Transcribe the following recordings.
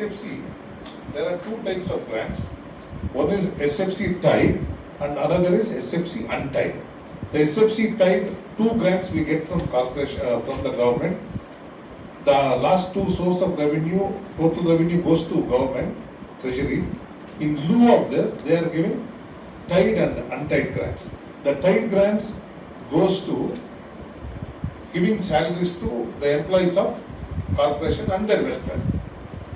SFC, there are two types of grants. One is SFC tied and another is SFC untied. The SFC tied, two grants we get from corporation, from the government. The last two source of revenue, total revenue goes to government, treasury. In lieu of this, they are giving tied and untied grants. The tied grants goes to giving salaries to the employees of corporation and their welfare.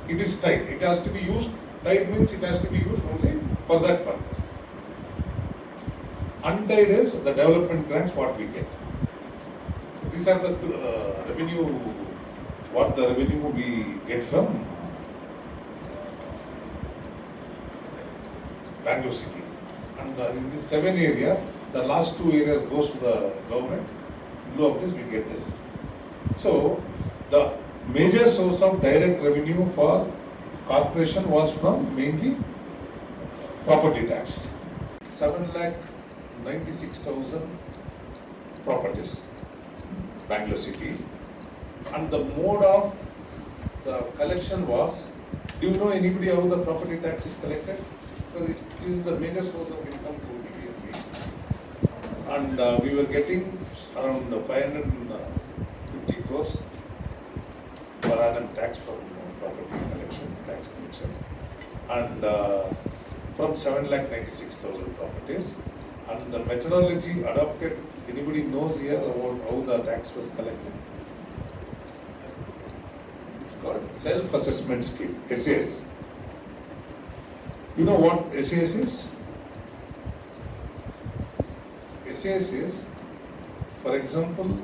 It is tied. It has to be used. Tied means it has to be used only for that purpose. Untied is the development grants what we get. So these are the revenue, what the revenue we get from Bangalore city. And in these 7 areas, the last 2 areas goes to the government. In lieu of this, we get this. So the major source of direct revenue for corporation was from mainly property tax. 7,96,000 properties, Bangalore city. And the mode of the collection was, do you know anybody how the property tax is collected? Because it is the major source of income to BBMP. And we were getting around 550 crores per annum tax from property collection, tax collection. And from 7,96,000 properties. And the methodology adopted, anybody knows here about how the tax was collected? It's called self-assessment scheme, SAS. You know what SAS is? SAS is, for example,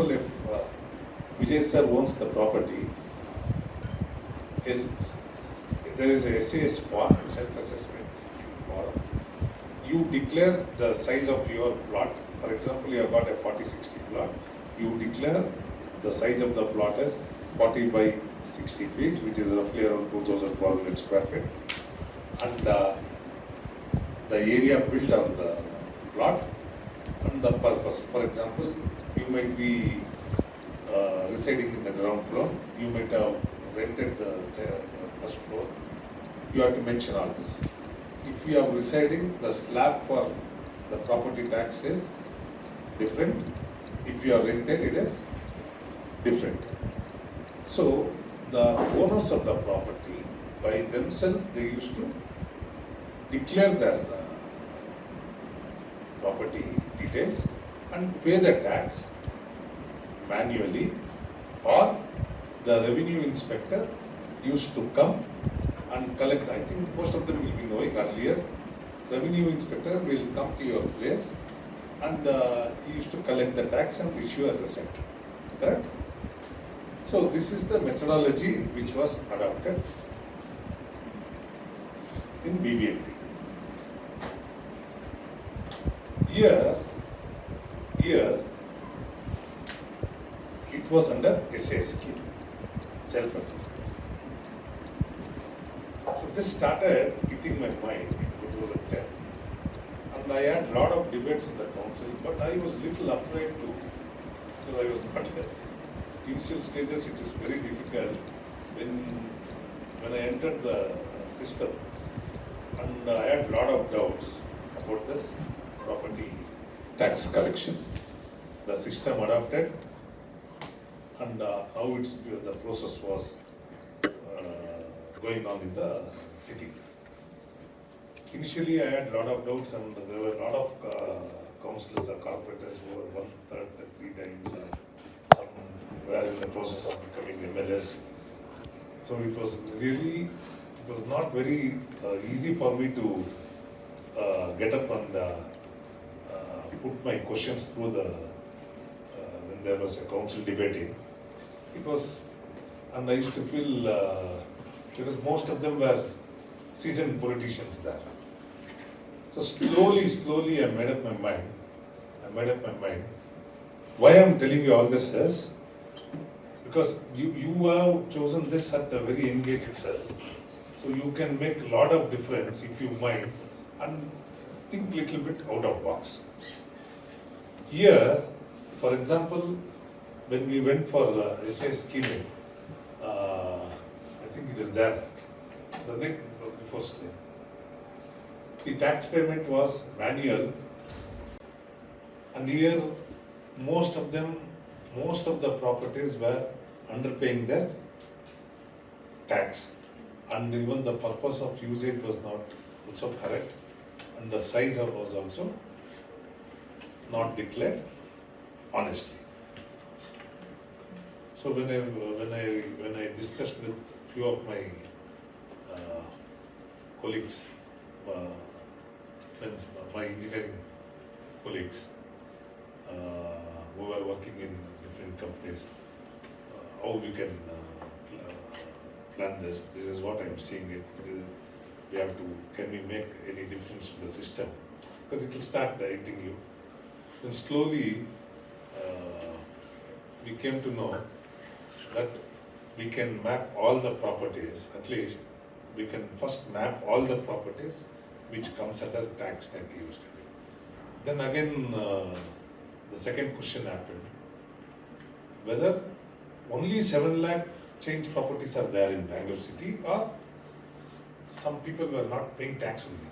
if Vijay sir owns the property, there is a SAS form, self-assessment scheme form. You declare the size of your plot. For example, you have got a 40-60 plot. You declare the size of the plot as 40 by 60 feet, which is roughly around 2,400 square feet. And the area built on the plot and the purpose. For example, you might be residing in the ground floor. You might have rented the first floor. You have to mention all this. If you are residing, the slab for the property tax is different. If you are rented, it is different. So the owners of the property, by themselves, they used to declare their property details and pay the tax manually, or the revenue inspector used to come and collect. I think most of them will be knowing earlier. Revenue inspector will come to your place and he used to collect the tax and issue a receipt. Correct? So this is the methodology which was adopted in BBMP. Here it was under SAS scheme, self-assessment scheme. So this started hitting my mind in 2010. And I had a lot of debates in the council, but I was little afraid to, because I was not there. Initial stages, it is very difficult when I entered the system, and I had a lot of doubts about this property tax collection, the system adopted, and how the process was going on in the city. Initially, I had a lot of doubts, and there were a lot of councillors or corporators who were 1/3, 3 times. Some were in the process of becoming MLAs. So it was not very easy for me to get up and put my questions through when there was a council debating. And I used to feel, because most of them were seasoned politicians there. So slowly I made up my mind. Why I'm telling you all this is, because you have chosen this at a very young age itself. So you can make a lot of difference if you mind and think little bit out of box. Here, for example, when we went for SAS scheming, it is there. The next, before screen. The tax payment was manual, and here most of the properties were underpaying their tax, and even the purpose of usage was not also correct, and the size was also not declared honestly. So when I discussed with few of my colleagues, friends, my engineering colleagues who are working in different companies, how we can plan this. This is what I am seeing it. We have to, can we make any difference to the system? Because it will start dieting you. And slowly we came to know that we can map all the properties, at least we can first map all the properties which comes under tax net used. Then again the second question happened, whether only 7 lakh change properties are there in Bangalore city, or some people were not paying tax only.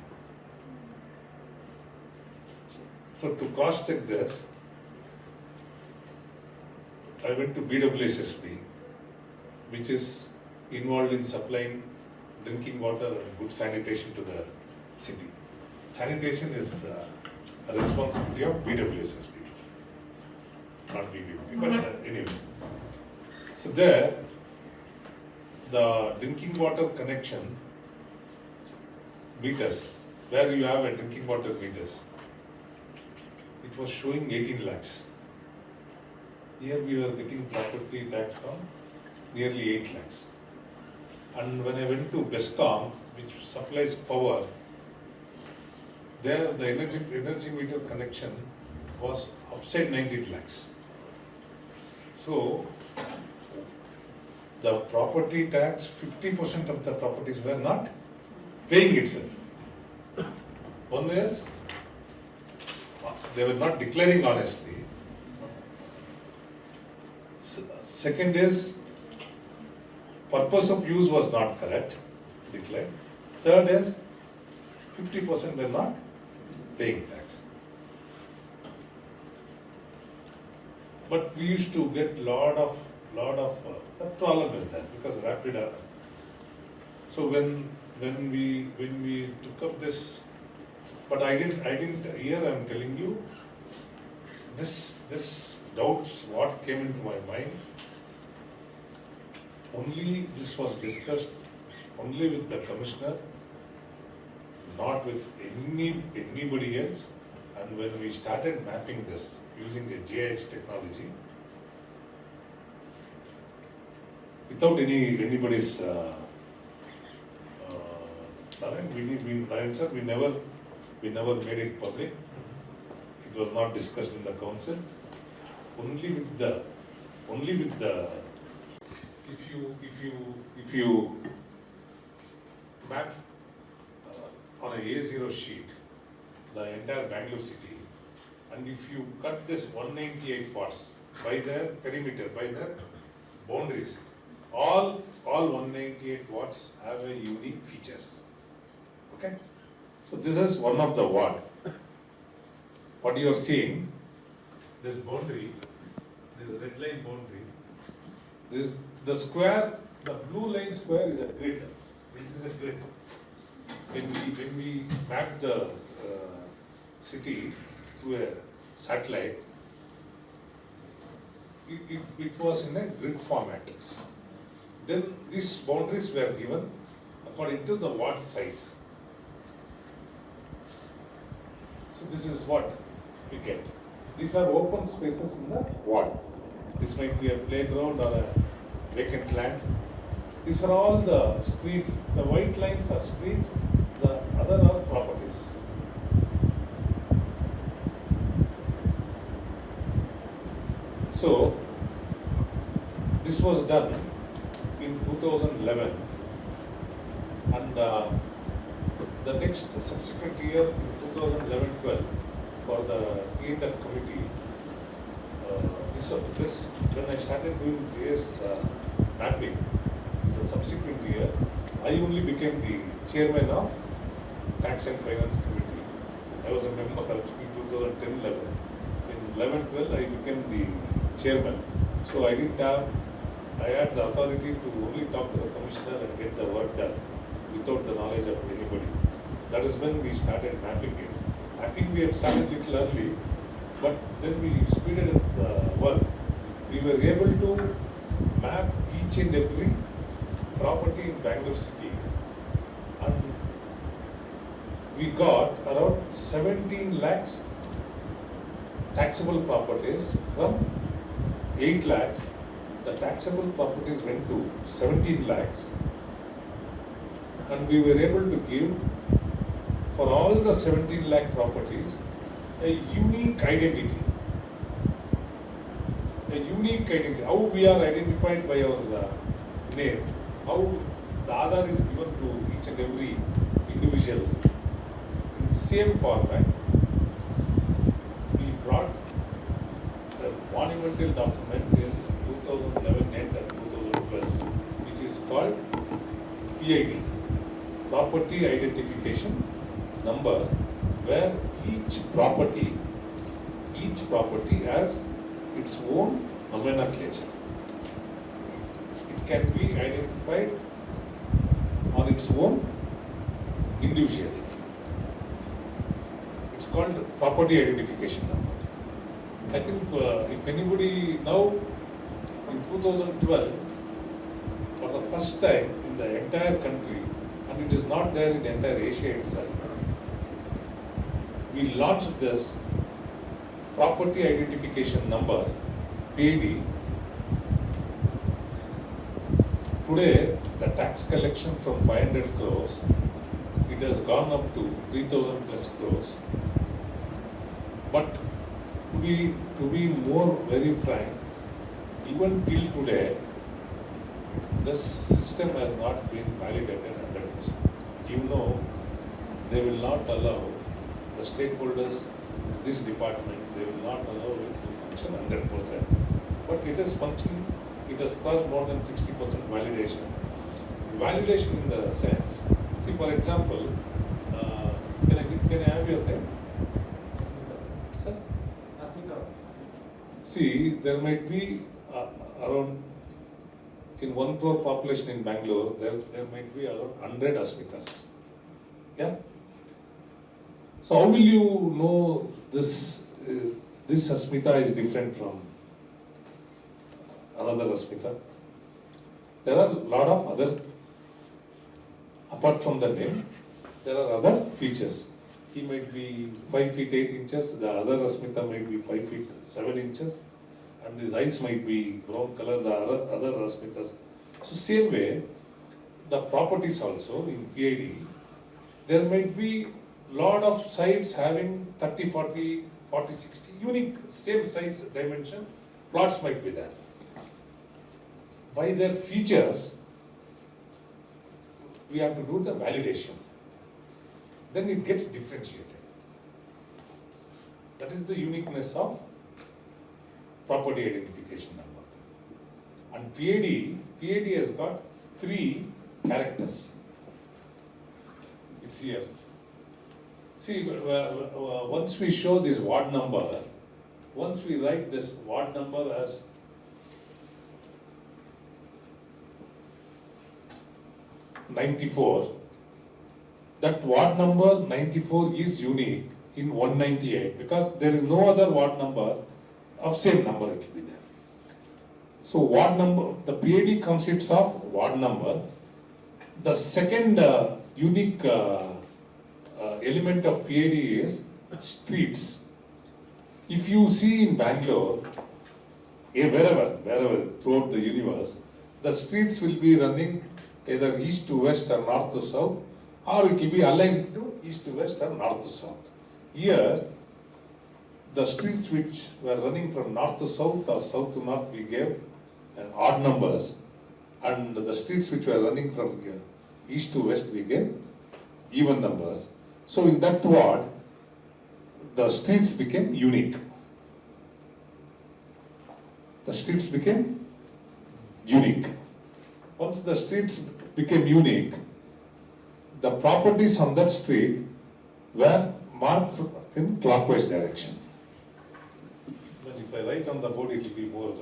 So to cross check this, I went to BWSSB, which is involved in supplying drinking water and good sanitation to the city. Sanitation is a responsibility of BWSSB, not BBB, but anyway. So there, the drinking water connection meters, where you have a drinking water meters, it was showing 18 lakhs. Here we were getting property tax from nearly 8 lakhs. And when I went to Bescom, which supplies power, there the energy meter connection was upside 90 lakhs. So the property tax, 50% of the properties were not paying itself. One is, they were not declaring honestly. Second is, purpose of use was not correct, declared. Third is, 50% were not paying tax. But we used to get lot of the problem is there because rapid. So when we took up this, but I didn't. Here I am telling you, this doubts what came into my mind. Only this was discussed only with the commissioner, not with anybody else. And when we started mapping this using the GIS technology, without anybody's we never made it public. It was not discussed in the council. Only with the if you map on a A0 sheet the entire Bangalore city, and if you cut this 198 watts by their perimeter, by their boundaries, all 198 watts have a unique features. Okay, so this is one of the ward. What you are seeing, this boundary, this red line boundary, the square, the blue line square is a grid. This is a grid. When we map the city through a satellite, it was in a grid format. Then these boundaries were given according to the ward size. So this is what we get. These are open spaces in the ward. This might be a playground or a vacant land. These are all the streets. The white lines are streets, the other are properties. So this was done in 2011, and the next subsequent year in 2011-12 for the cleanup committee, this when I started doing GS mapping, the subsequent year, I only became the chairman of Tax and Finance Committee. I was a member in 2010-11. In 11-12, I became the chairman. So I had the authority to only talk to the commissioner and get the work done without the knowledge of anybody. That is when we started mapping it. Mapping we had started a little early, but then we speeded up the work. We were able to map each and every property in Bangalore city, and we got around 17 lakhs taxable properties from 8 lakhs. The taxable properties went to 17 lakhs, and we were able to give for all the 17 lakh properties a unique identity. A unique identity. How we are identified by our name, how the Aadhaar is given to each and every individual in same format. We brought a monumental document in 2011 and 2012, which is called PID, Property Identification Number, where each property has its own nomenclature. It can be identified on its own individually. It's called property identification number. I think if anybody now in 2012, for the first time in the entire country, and it is not there in the entire Asia itself, we launched this property identification number, PID. Today, the tax collection from 500 crores, it has gone up to 3,000 plus crores. But to be more very frank, even till today, this system has not been validated 100%. You know, they will not allow the stakeholders, this department, they will not allow it to function 100%. But it is functioning, it has crossed more than 60% validation. Validation in the sense, see for example, can I have your name? Sir? See, there might be around, in 1 crore population in Bangalore, there might be around 100 Asmitas. Yeah? So how will you know this Asmita is different from another Asmita? There are a lot of other, apart from the name, there are other features. He might be 5 feet 8 inches, the other Asmita might be 5 feet 7 inches, and his eyes might be brown color, the other Asmitas. So same way, the properties also in PID, there might be lot of sites having 30, 40, 40, 60, unique, same size dimension, plots might be there. By their features, we have to do the validation. Then it gets differentiated. That is the uniqueness of property identification number. And PID has got 3 characters. It's here. See, once we show this ward number, once we write this ward number as 94, that ward number 94 is unique in 198 because there is no other ward number of same number it will be there. So ward number, the PID consists of ward number. The second unique element of PID is streets. If you see in Bangalore, wherever throughout the universe, the streets will be running either east to west or north to south, or it will be aligned to east to west or north to south. Here, the streets which were running from north to south or south to north, we gave odd numbers, and the streets which were running from east to west, we gave even numbers. So in that ward, the streets became unique. The streets became unique. Once the streets became unique, the properties on that street were marked in clockwise direction. But if I write on the board, it will be more.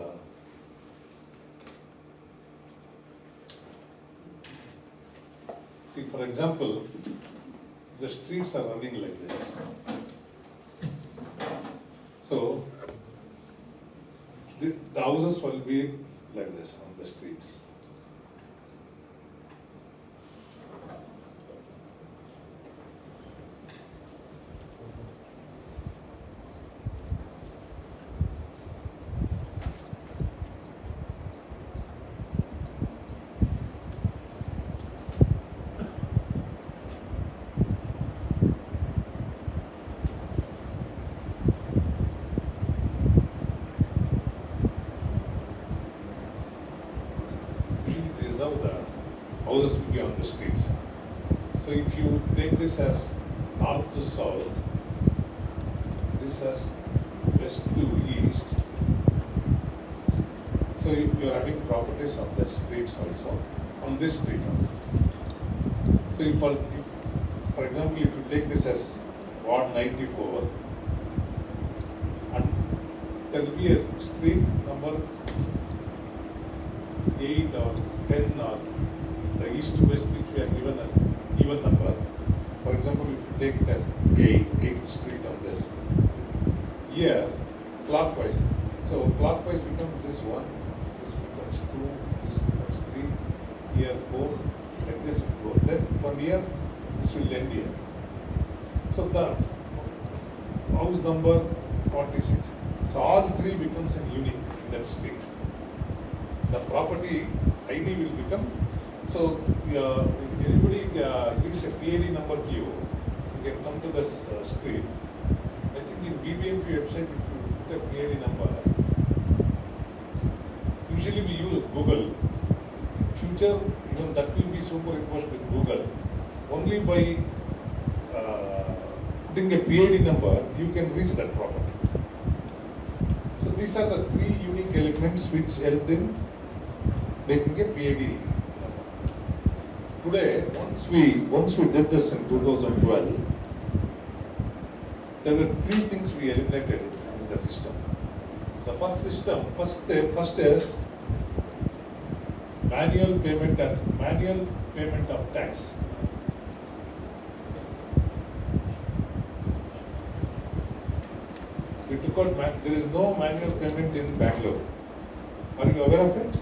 See, for example, the streets are running like this. So, the houses will be like this on the streets. This is how the houses will be on the streets. So if you take this as north to south, this as west to east, so you are having properties on the streets also, on this street also. So if for example, if you take this as Ward 94, and there will be a street number 8 or 10 or the east-west, which we are given an even number. For example, if you take it as 8th street on this, here clockwise. So clockwise becomes this 1, this becomes 2, this becomes 3, here 4, like this it goes. Then from here, this will end here. So the house number 46. So all three becomes a unique in that street. The property ID will become, so if anybody gives a PID number to you, you can come to this street. I think in BBMP website, if you put a PID number, usually we use Google. In future, even that will be superimposed with Google. Only by putting a PID number, you can reach that property. So these are the three unique elements which helped in making a PID number. Today, once we did this in 2012, there were three things we eliminated in the system. The first is manual payment of tax. We took out there is no manual payment in Bengaluru. Are you aware of it?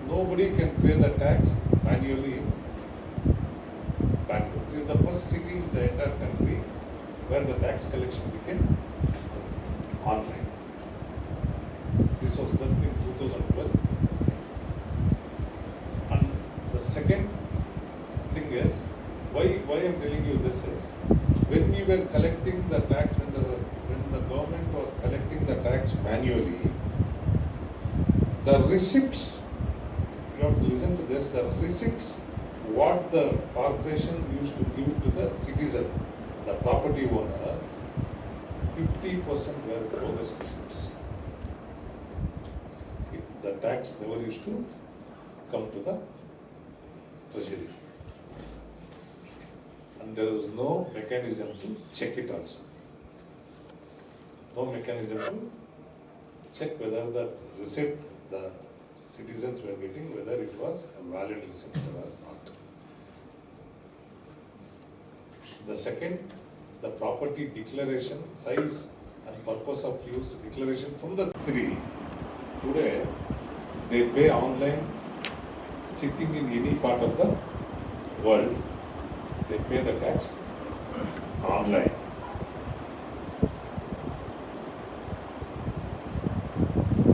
Nobody can pay the tax manually in Bengaluru. This is the first city in the entire country where the tax collection became online. This was done in 2012. And the second thing is, why I am telling you this is, when we were collecting the tax, when the government was collecting the tax manually, the receipts, you have to listen to this, the receipts, what the corporation used to give to the citizen, the property owner, 50% were bogus receipts. The tax never used to come to the treasury. And there was no mechanism to check it also. No mechanism to check whether the receipt the citizens were getting, whether it was a valid receipt or not. The second, the property declaration, size and purpose of use declaration from the three. Today, they pay online, sitting in any part of the world, they pay the tax online.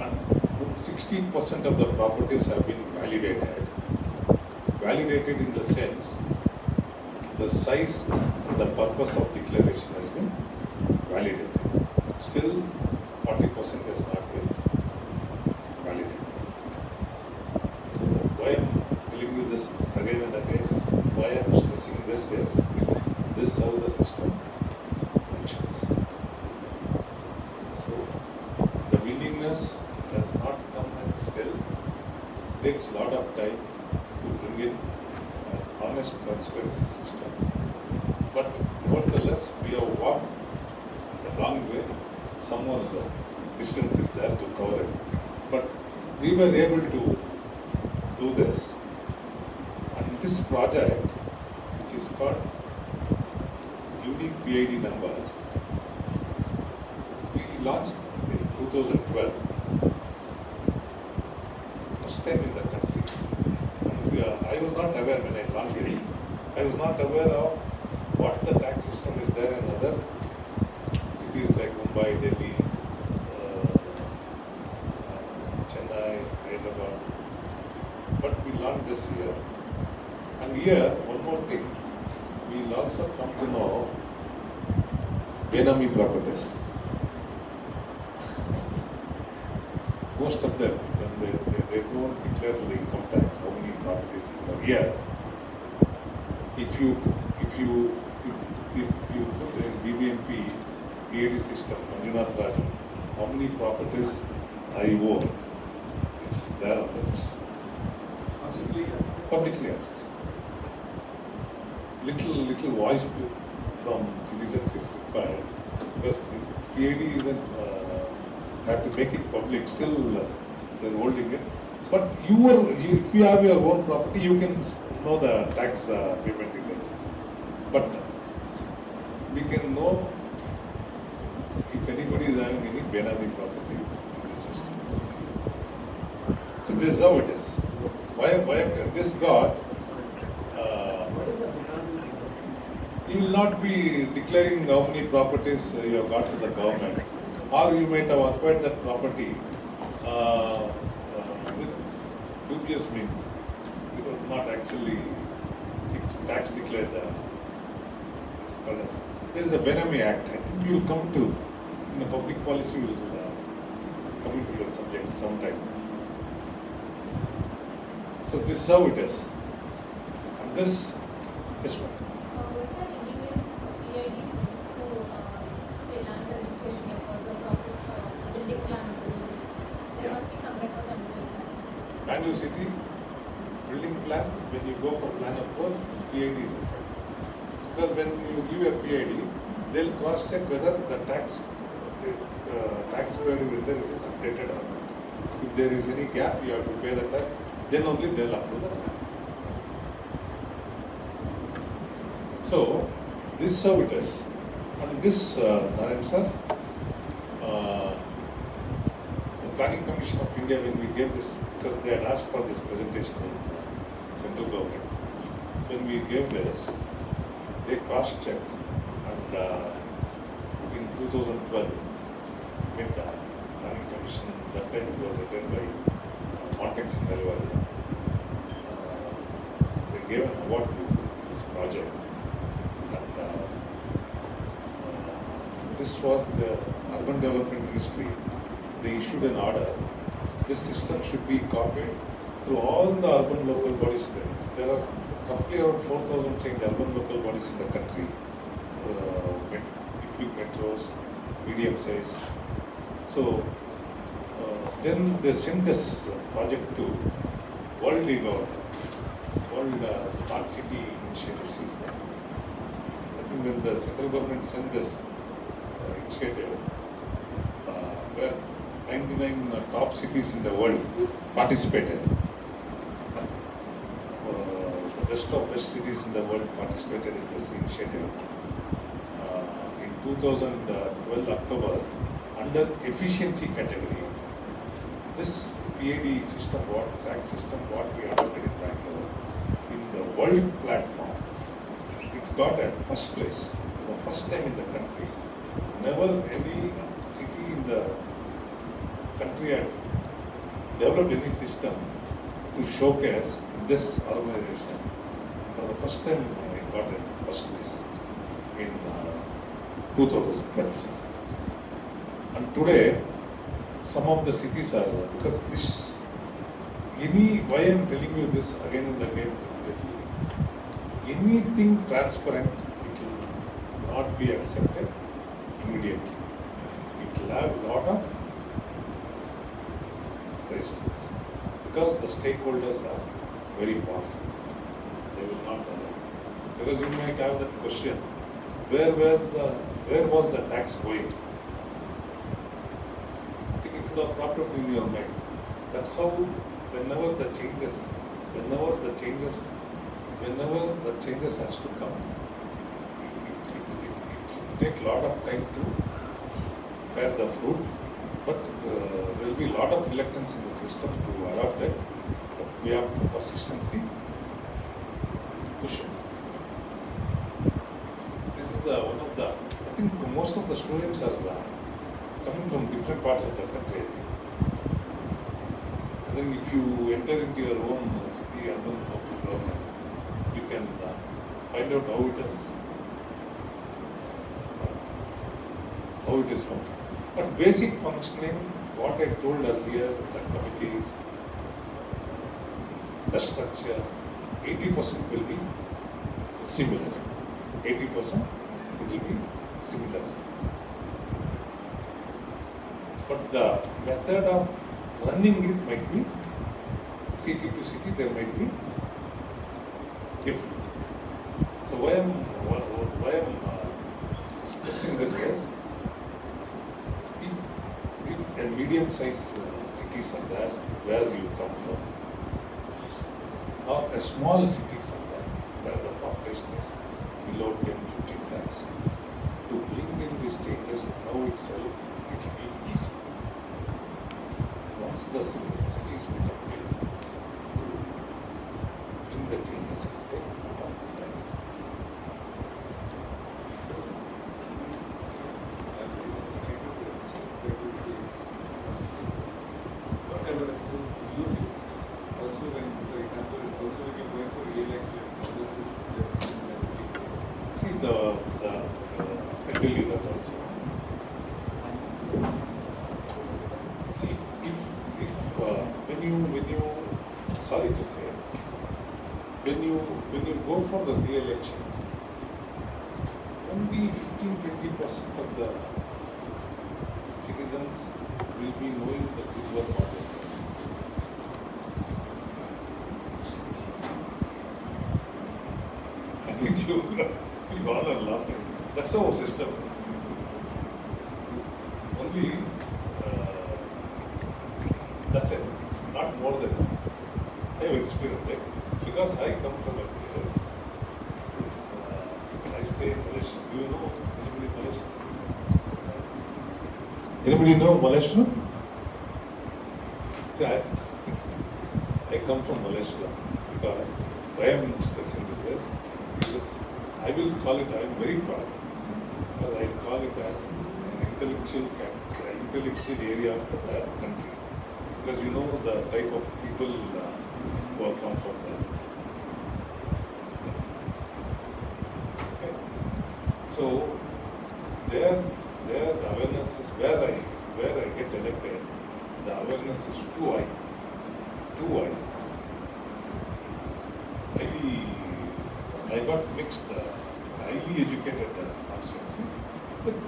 And 16% of the properties have been validated. Validated in the sense, the size and the purpose of declaration has been validated. Still, 40% has not been validated. So why I am telling you this again and again, why I am stressing this is, this is how the system functions. So the willingness has not come, and still they takes a lot of time to bring in an honest transparency system. But nevertheless, we have walked a long way. Some more distance is there to cover it. But we were able to do this. And this project, which is called Unique PID Number, we launched in 2012. First time in the country. And I was not aware when I launched it. I was not aware of what the tax system is there in other cities like Mumbai, Delhi, Chennai, Hyderabad. But we learned this year. And here, one more thing, we will also come to know Benami properties. Most of them, when they don't declare the income tax, how many properties in the year. If you put in BBMP PAD system, Manjunath Raj, how many properties I own, it's there on the system. Publicly accessible. Little voice from citizens is required because the PAD isn't have to make it public. Still, they're holding it. But if you have your own property, you can know the tax payment details. But we can know if anybody is having any Benami property in this system. So this is how it is. Why this got? You will not be declaring how many properties you have got to the government, or you might have acquired that property with dubious means. It was not actually tax declared. It's called there is a Benami Act. I think you will come to, in the public policy, will come into the subject sometime. So this is how it is. And this one. Bengaluru city building plan, when you go for plan of work, PID is required. Because when you give your PID, they'll cross check whether the tax paid whether it is updated or not. If there is any gap, you have to pay the tax, then only they'll approve the plan. So this is how it is. And this, Narayan sir, the Planning Commission of India, when we gave this, because they had asked for this presentation in central government, when we gave this, they cross-checked, and in 2012, with the Planning Commission, that time it was led by Montex in Delaware. They gave an award to this project, and this was the Urban Development Ministry. They issued an order. This system should be copied through all the urban local bodies. There are roughly around 4,000 change urban local bodies in the country, big metros, medium size. So then they sent this project to World E-Governance, World Smart City Initiative is there. I think when the central government sent this initiative, where 99 top cities in the world participated. The best of best cities in the world participated in this initiative. In 2012 October, under efficiency category, this PAD system, tax system, what we adopted in Bangalore, in the world platform, it got a first place. For the first time in the country. Never any city in the country had developed any system to showcase in this organization. For the first time, it got a first place in 2012. And today, some of the cities are, because this, why I am telling you this again and again, anything transparent, it will not be accepted immediately. It will have a lot of resistance. because the stakeholders are very powerful. They will not allow. Because you might have that question, where was the tax going? I think it would have cropped up in your mind. That's how whenever the changes has to come, it take a lot of time to bear the fruit, but there will be a lot of reluctance in the system to adopt it. But we have to persistently push it. This is one of the, I think most of the students are coming from different parts of the country, I think. I think if you enter into your own city, urban local government, you can find out how it is functioning. But basic functioning, what I told earlier, the committees, the structure, 80% will be similar. 80% it will be similar. But the method of running it might be, city to city, there might be different. So why I'm stressing this is, if a medium-sized cities are there, where you come from, or a small cities are there, where the population is below 10-15 lakhs, to bring in these changes now itself, it will be easy. Once the cities become big, to bring the changes, it will take a lot of time. Whatever assistance you face, also when, for example, also when you're going for re-election, See I tell you that also. See, if when you, sorry to say, when you go for the re-election, only 15-20% of the citizens will be knowing that you are not. I think you all are laughing. That's how our system is. Only that's it, not more than that. I have experienced it because I come from a place. I stay in Malaysia. Do you know anybody in Malaysia? Anybody know Malaysia? See, I come from Malaysia because why I am stressing this is because I will call it, I am very proud, because I call it as an intellectual area of the country. Because you know the type of people who have come from there. Okay. So there the awareness is where I get elected, the awareness is too high. I got mixed, highly educated constituency with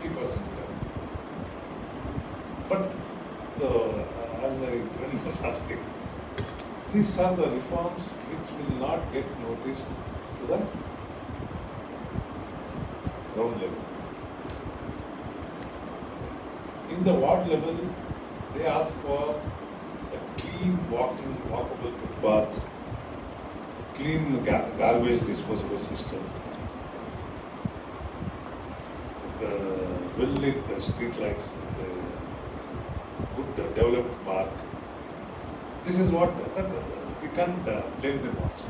50%. But as my friend was asking, these are the reforms which will not get noticed to the ground level. In the ward level, they ask for a clean walkable footpath, clean garbage disposable system, well-lit street lights, good developed park. This is what we can't blame them also.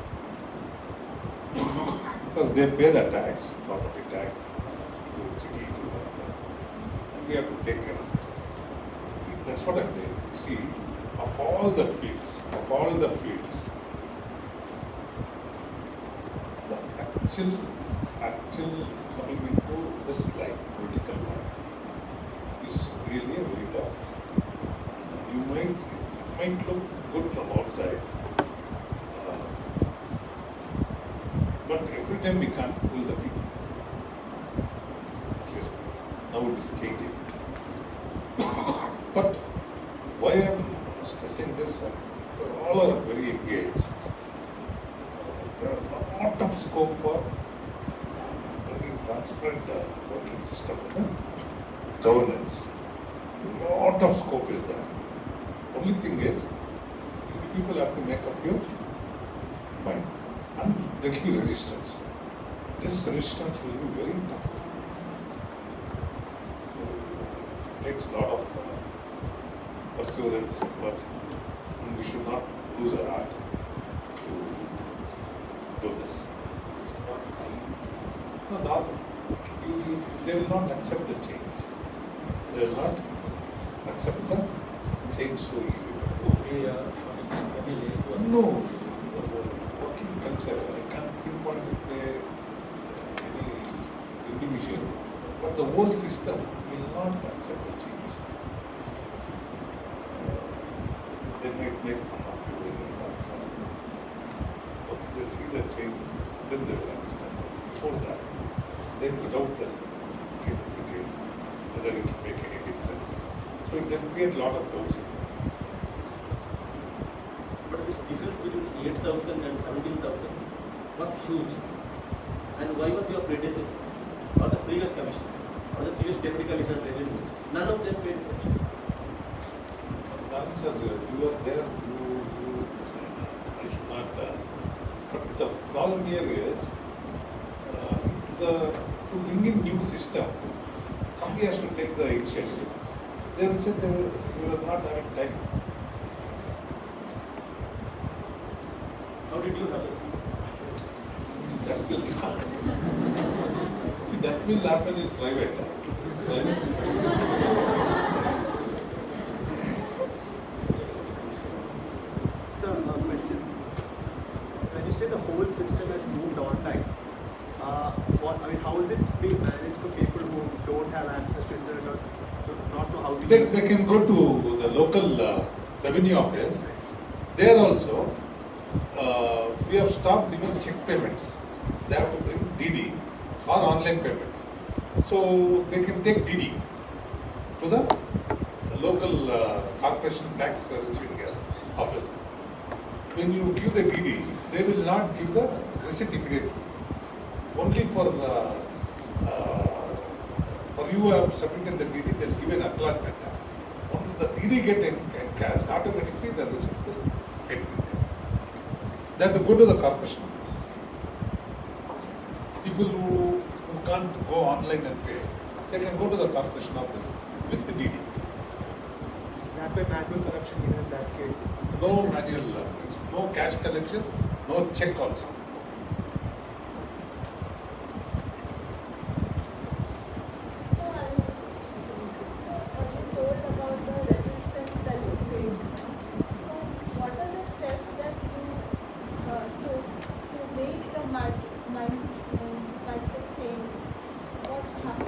Because they pay the tax, property tax, to the city, and we have to take care of it. That's what I'm saying. You see, of all the fields, the actual coming into this life, political life, is really a very tough. It might look good from outside, but every time we can't fool the people. At least now it is changing. But why I am stressing discussing this, all are very engaged. There are a lot of scope for bringing transparent voting system in the governance. A lot of scope is there. Only thing is, people have to make up your mind, and there will be resistance. This resistance will be very tough. It takes a lot of perseverance, but we should not lose our heart to do this. No, they will not accept the change. They will not accept the change so easily. No, working culture, I can't pinpoint it, say, any individual, but the whole system will not accept the change. They might make fun of you when you talk about this. Once they see the change, then they will understand. Before that, they will doubt the capabilities, whether it will make any difference. So it will create a lot of doubts. But this difference between 8,000 and 17,000 was huge. And why was your predecessor, or the previous commission, or the previous deputy commissioner of revenue, none of them paid attention? Answer, you were there, I should not, but the problem here is, to bring in new system, somebody has to take the initiative. They will say you are not having time. How did you have it? See, that will happen in private. Sir, a question. When you say the whole system has moved online, how is it being managed for people who don't have access to internet or do not know how to use it? They can go to the local revenue office. There also, we have stopped giving check payments. They have to bring DD or online payments. So they can take DD to the local corporation tax receiving office. When you give the DD, they will not give the receipt immediately. Only for you have submitted the DD, they will give an acknowledgement. Once the DD get encashed, automatically the receipt will get printed. They have to go to the corporation office. People who can't go online and pay, they can go to the corporation office with the DD. That way manual correction even in that case. No manual, no cash collection, no check also.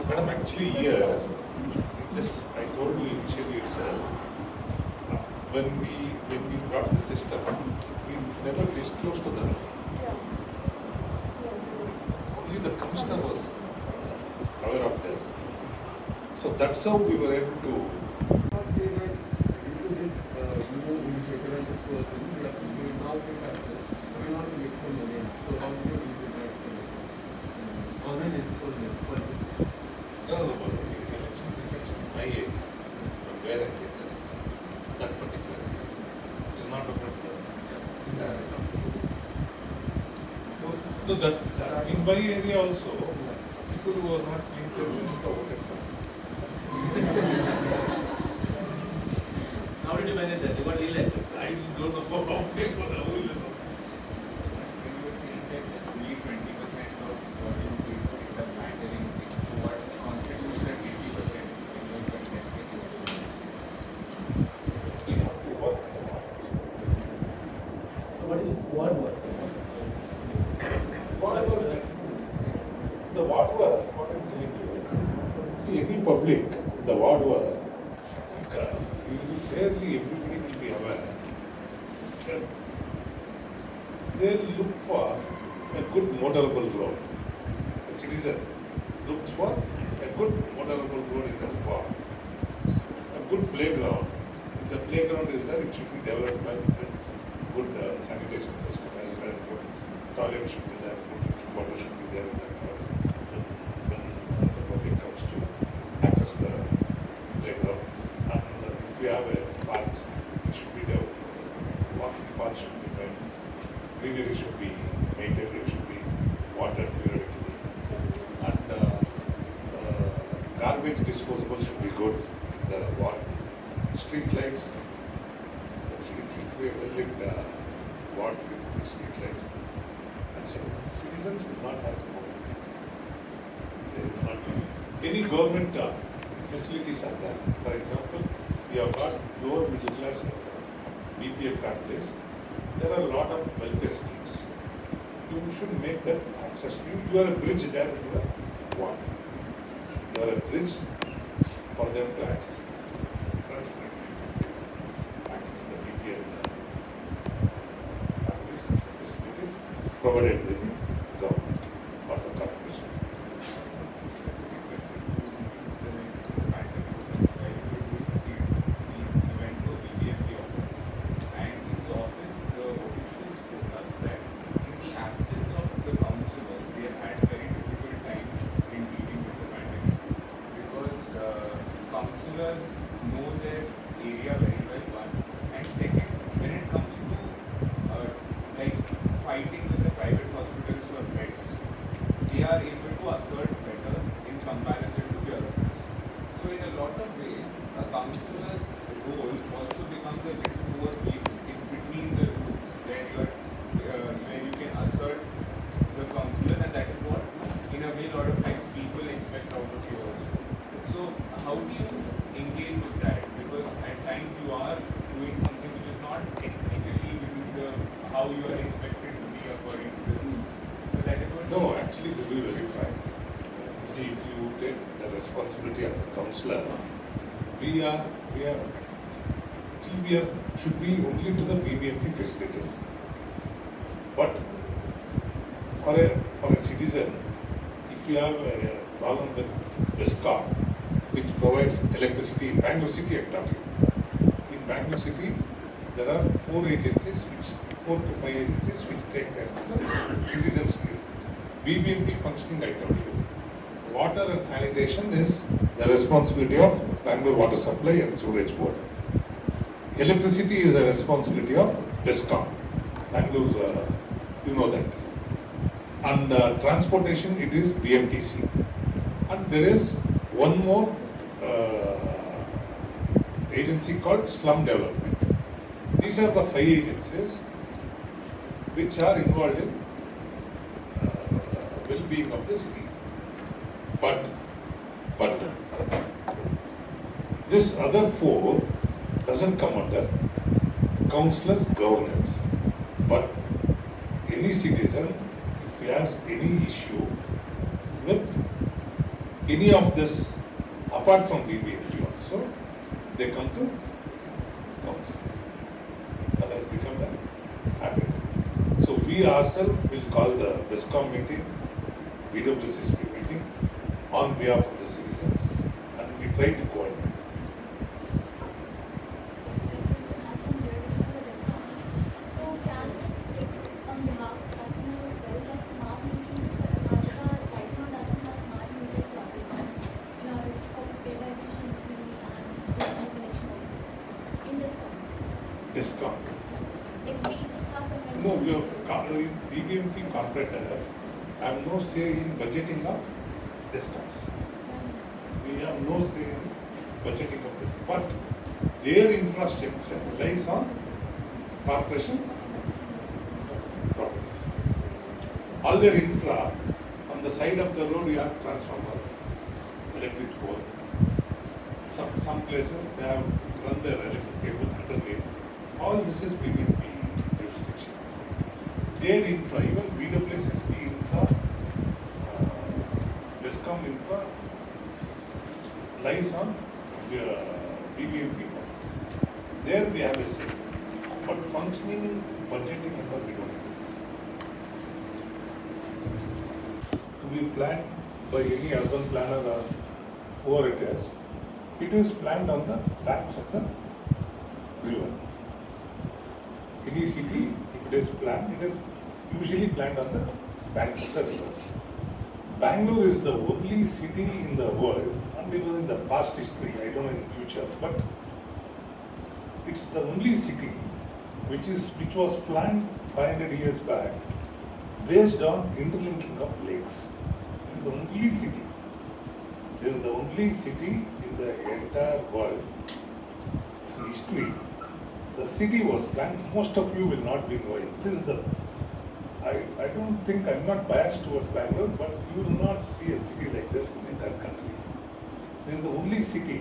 Madam, actually here, this I told you initially itself, when we brought the system, we never disclosed to them. Only the commissioner was aware of this. So that's how we were able to. No, election depends on my area, from where I get that particular area. It's not about the. No, that in my area also, people who are not paying attention to voted for. How did you manage that? You got elected. I don't know how people are will know. The ward work, what I'm telling you is, see, any public, the ward work, fairly everybody will be aware. They'll look for a good motorable road. A citizen looks for a good motorable road in his ward. A good playground in the playground is there, it should be developed well with good sanitation system as well. Good toilet should be there, good drinking water should be there in that when the public comes to access the playground. And if we have a park, it should be developed. Walking path should be made. Greenery should be maintained, it should be watered periodically. And garbage disposable should be good. The street lights should be a well-lit ward with good street lights. And so citizens will not have the money. There is not any government facilities are there. For example, we have got lower middle class BPL families. There are a lot of welfare schemes. You should make that accessible. You are a bridge there. You are one. You are a bridge for them to access the BPL families facilities provided by the government or the corporation. Councillors know their area very well, one. And second, when it comes to like fighting with the private hospitals for beds, they are able to assert better in comparison to the other ones. So in a lot of ways, a councillor's role also becomes a little more in between the rules, where you can assert the councillors, and that is what, in a way, a lot of times people expect out of you also. So how do you engage with that? Because at times you are doing something which is not technically within the how you are expected to be according to the rules. So that is what. No, actually, to be very frank, see, if you take the responsibility of the councillor, we should be only to the BBMP facilities. But for a citizen, if you have a problem with Viscom, which provides electricity in Bangalore City, I'm talking. In Bangalore City, there are 4 to 5 agencies which take care of the citizens' needs. BBMP functioning, I told you. Water and sanitation is the responsibility of Bangalore Water Supply and Sewerage Board. Electricity is a responsibility of Viscom. Bangalore, you know that. And transportation, it is BMTC. And there is one more agency called Slum Development. These are the 5 agencies which are involved in well-being of the city. But this other 4 doesn't come under councillor's governance. But any citizen, if he has any issue with any of this, apart from BBMP also, they come to council. That has become a habit. So we ourselves will call the Viscom meeting, BWCSP meeting on behalf of the citizens, and we try to coordinate. Discount. No, we have BBMP corporators have no say in budgeting of discounts. We have no say in budgeting of this. But their infrastructure relies on corporation properties. All their infra, on the side of the road you have transformer, electric pole. Some places they have run their electric cable underneath. All this is BBMP jurisdiction. Their infra, even BWCSP infra, Viscom infra, lies on BBMP properties. There we have a say. But functioning, budgeting, and all we don't have. To be planned by any urban planner or whoever it is planned on the backs of the river. Any city, if it is planned, it is usually planned on the banks of the river. Bangalore is the only city in the world, not even in the past history, I don't know in the future, but it's the only city which was planned 500 years back based on interlinking of lakes. It is the only city. This is the only city in the entire world. In history, the city was planned. Most of you will not be knowing. This is the. I don't think I'm not biased towards Bangalore, but you will not see a city like this in the entire country. This is the only city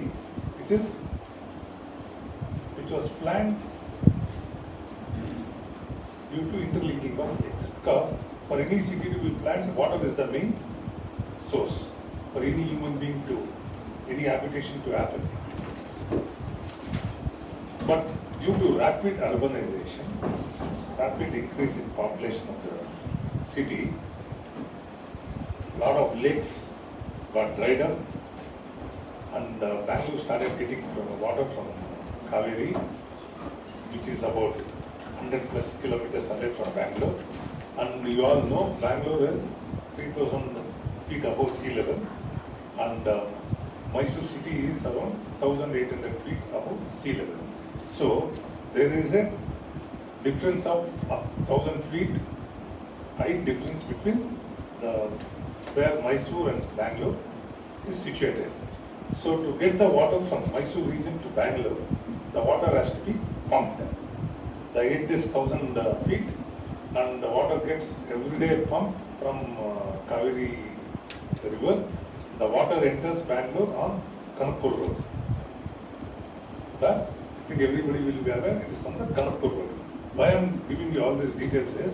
which was planned due to interlinking of lakes. Because for any city to be planned, water is the main source for any human being to, any habitation to happen. But due to rapid urbanization, rapid increase in population of the city, lot of lakes got dried up, and Bangalore started getting water from Kaveri, which is about 100 plus kilometers away from Bangalore. And you all know Bangalore is 3,000 feet above sea level, and Mysore city is around 1,800 feet above sea level. So there is a difference of 1,000 feet height difference between where Mysore and Bangalore is situated. So to get the water from Mysore region to Bangalore, the water has to be pumped. The edge is 1,000 feet, and the water gets every day pumped from Kaveri river. The water enters Bangalore on Kanapur road. But I think everybody will be aware it is on the Kanapur road. Why I am giving you all these details is,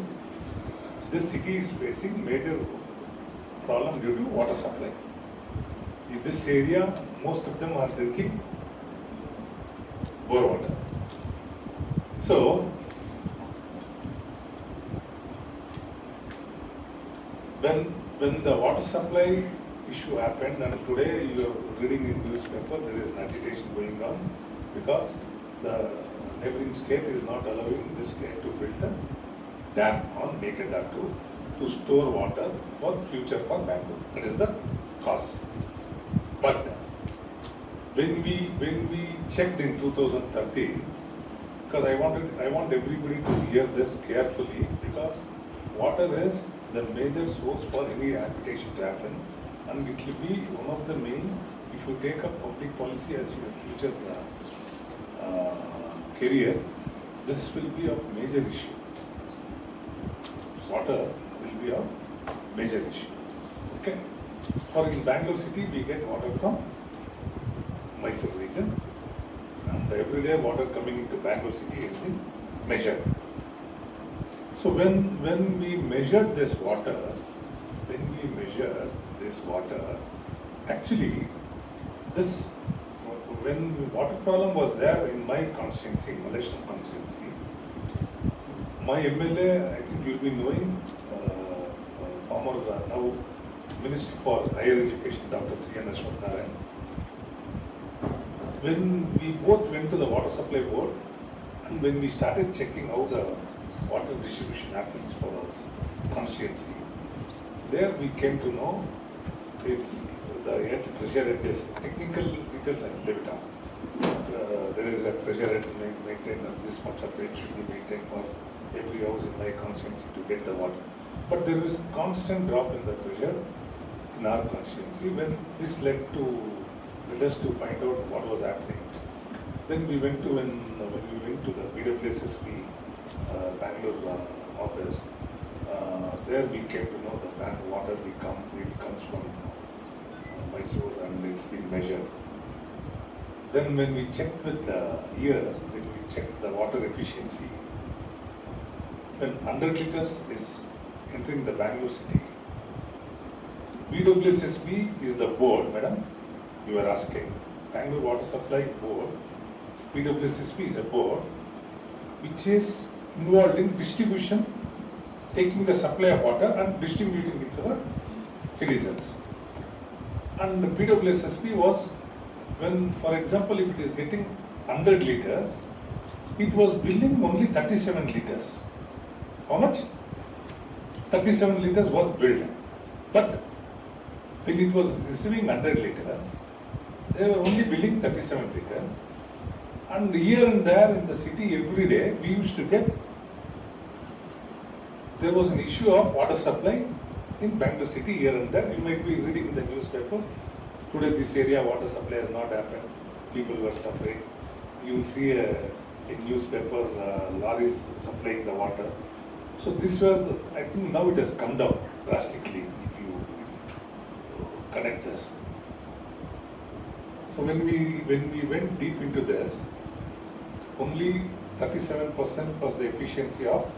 this city is facing major problem due to water supply. In this area, most of them are drinking bore water. So, when the water supply issue happened, and today you are reading in newspaper, there is an agitation going on because the neighboring state is not allowing this state to build a dam on Meghalaya to store water for future for Bangalore. That is the cause. But when we checked in 2013, because I want everybody to hear this carefully, because water is the major source for any habitation to happen, and it will be one of the main, if you take up public policy as your future career, this will be of major issue. Water will be of major issue. Okay. For in Bangalore city, we get water from Mysore region, and everyday water coming into Bangalore city is been measured. So when we measure this water, actually this, when water problem was there in my constituency, Malaysian constituency, my MLA, I think you'll be knowing, former now Minister for Higher Education, Dr. C.N. Ashwathnarayan. When we both went to the Water Supply Board, and when we started checking how the water distribution happens for our constituency, there we came to know it's the pressure head is technical details, I leave it out. There is a pressure head maintained, this much of it should be maintained for every house in my constituency to get the water. But there is constant drop in the pressure in our constituency. When this led us to find out what was happening. Then we went to when we went to the BWSSB Bangalore office. There we came to know the water it comes from Mysore, and it's been measured. Then when we checked with the year, when we checked the water efficiency, when 100 liters is entering the Bangalore city, BWSSB is the board, madam, you were asking. Bangalore Water Supply Board, BWSSB is a board which is involved in distribution, taking the supply of water and distributing it to the citizens. And the BWSSB was, when, for example, if it is getting 100 liters, it was building only 37 liters. How much? 37 liters was built. But when it was receiving 100 liters, they were only building 37 liters. And here and there in the city every day we used to get, there was an issue of water supply in Bengaluru city here and there. You might be reading in the newspaper, today this area water supply has not happened, people were suffering. You will see in newspaper lorries supplying the water. So this were, I think now it has come down drastically if you connect this. So when we went deep into this, only 37% was the efficiency of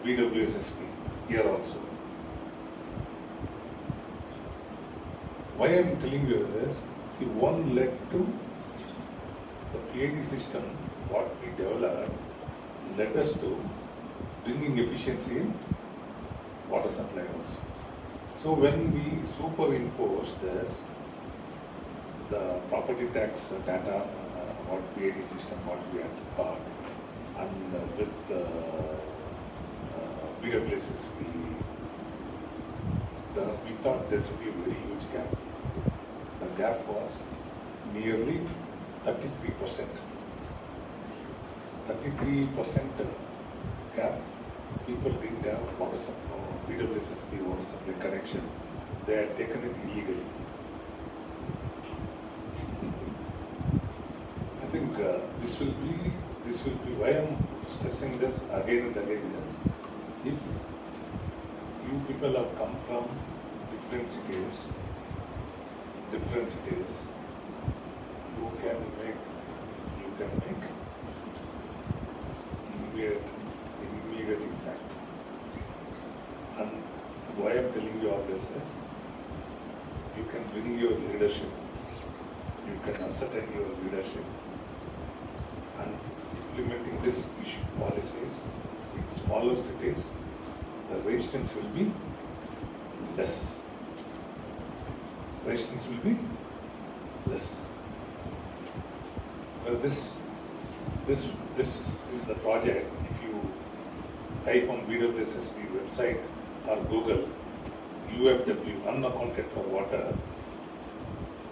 BWSSP here also. Why I am telling you this, see, one led to the PAD system, what we developed, led us to bringing efficiency in water supply also. So when we superimposed this, the property tax data, what PAD system, what we had got, and with BWSSP, we thought there should be a very huge gap. The gap was nearly 33%. 33% gap. People didn't have water supply, BWSSP water supply connection. They had taken it illegally. I think this will be why I'm stressing this again and again is, if you people have come from different cities, you can make immediate impact. And why I'm telling you all this is, you can bring your leadership, you can ascertain your leadership, and implementing this issue policies in smaller cities, the resistance will be less. Resistance will be less. Because this is the project. If you type on BWSSP website or Google UFW, unaccounted for water,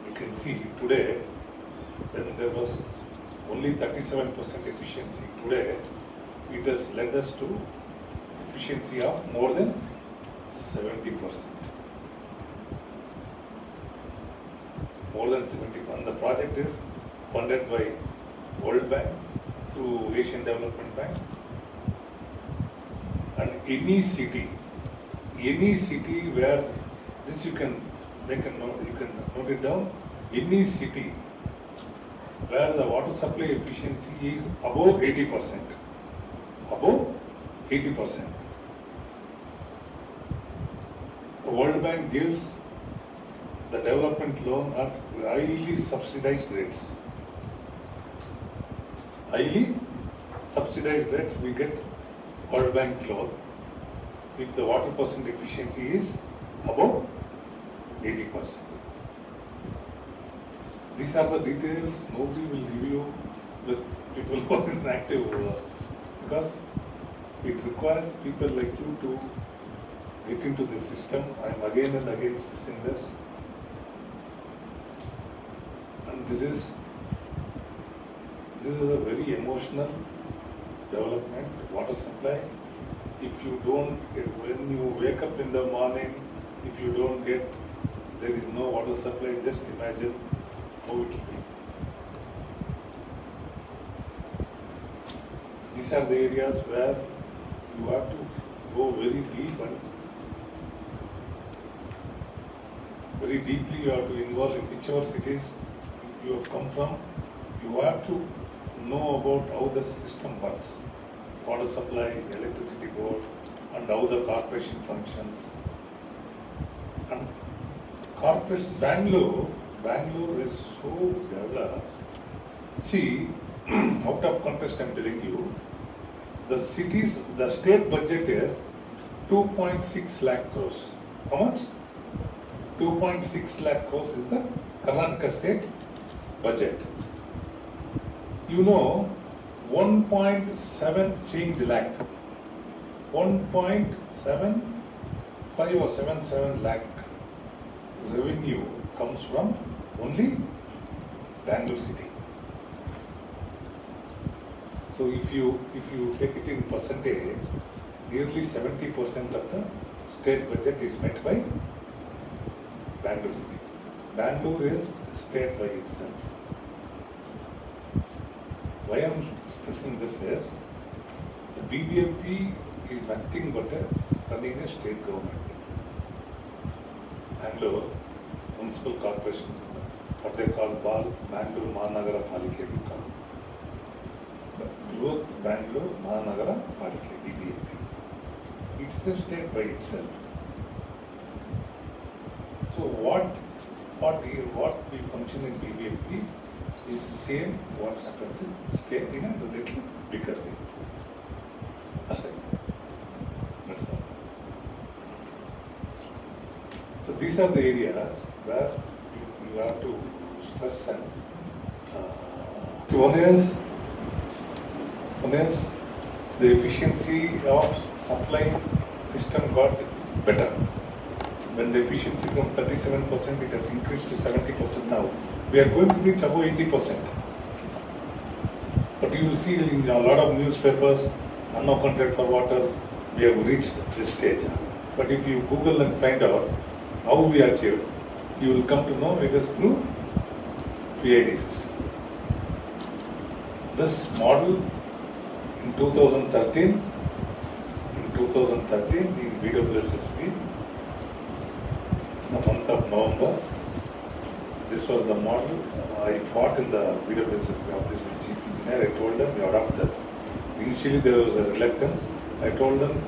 you can see today when there was only 37% efficiency, today it has led us to efficiency of more than 70%. More than 70%. The project is funded by World Bank through Asian Development Bank. And any city where this you can make a note, you can note it down. Any city where the water supply efficiency is above 80%. Above 80%. The World Bank gives the development loan at highly subsidized rates. Highly subsidized rates, we get World Bank loan if the water percent efficiency is above 80%. These are the details nobody will give you with people who are in active because it requires people like you to get into the system. I am again and again stressing this. And this is a very emotional development, water supply. If you don't get, when you wake up in the morning, if you don't get, there is no water supply, just imagine how it will be. These are the areas where you have to go very deep and very deeply you have to involve in whichever cities you have come from. You have to know about how the system works, water supply, electricity board, and how the corporation functions. And corporation, Bangalore is so developed. See, out of context I'm telling you, the state budget is 2.6 lakh crores. How much? 2.6 lakh crores is the Karnataka state budget. You know, 1.7 change lakh. 1.75 or 77 lakh revenue comes from only Bangalore city. So if you take it in percentage, nearly 70% of the state budget is met by Bangalore city. Bangalore is a state by itself. Why I am stressing this is, the BBMP is nothing but running a state government. Bangalore Municipal Corporation, what they call Bangalore Mahanagara Palike, we call. Both Bangalore Mahanagara Palike, BBMP. It's a state by itself. So what we function in BBMP is same what happens in state in a little bigger way. That's all. So these are the areas where you have to stress and one is the efficiency of supply system got better. When the efficiency from 37%, it has increased to 70% now. We are going to reach above 80%. But you will see in a lot of newspapers, unaccounted for water, we have reached this stage. But if you Google and find out how we achieved, you will come to know it is through PID system. This model in 2013 in BWSSB, the month of November, this was the model. I fought in the BWSSB office with Chief Engineer. I told them, you adopt this. Initially there was a reluctance. I told them,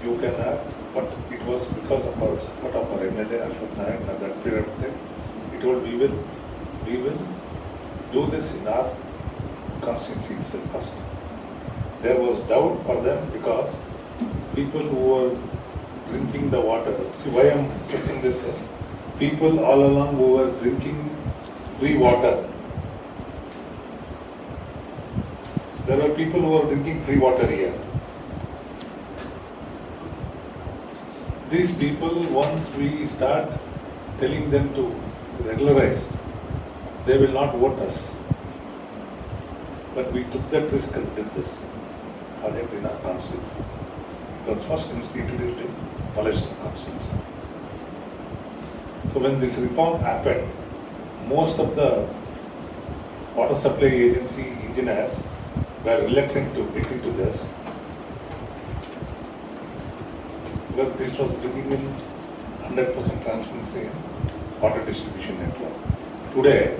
you can have, but it was because of our support of our MLA, Ashwat Nayak, at that period of time. He told, we will do this in our constituency itself first. There was doubt for them because people who were drinking the water, see why I am stressing this is, people all along who were drinking free water. There were people who were drinking free water here. These people, once we start telling them to regularize, they will not vote us. But we took that risk and did this project in our constituency. It was first introduced in Malaysian constituency. So when this reform happened, most of the water supply agency engineers were reluctant to get into this because this was bringing in 100% transparency in water distribution network. Today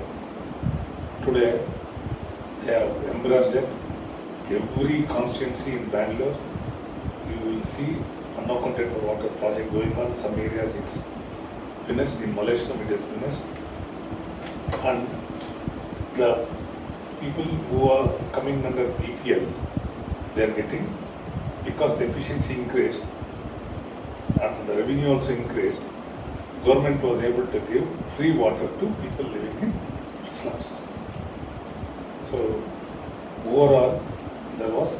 they have embraced it. Every constituency in Bangalore, you will see unaccounted for water project going on. Some areas it's finished. In Malaysia it is finished. And the people who are coming under BPL, they are getting, because the efficiency increased and the revenue also increased, government was able to give free water to people living in slums. So overall, there was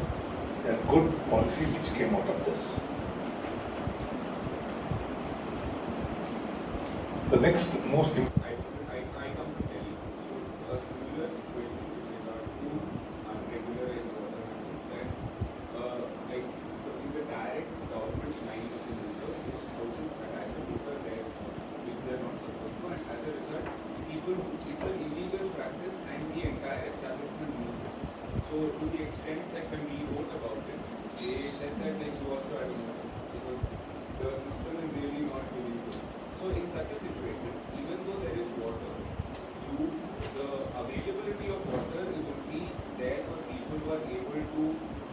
a good policy which came out of this. The next most important. I come to Delhi. So a similar situation with regard to unregularized water management. Like in the direct government line of the meter, most houses attach a meter there which they are not supposed to, and as a result, it's an illegal practice and the entire establishment moved. So to the extent that when we wrote about it, they said that like you also have to know because the system is really not really good. So in such a situation, even though there is water, the availability of water is only there for people who are able to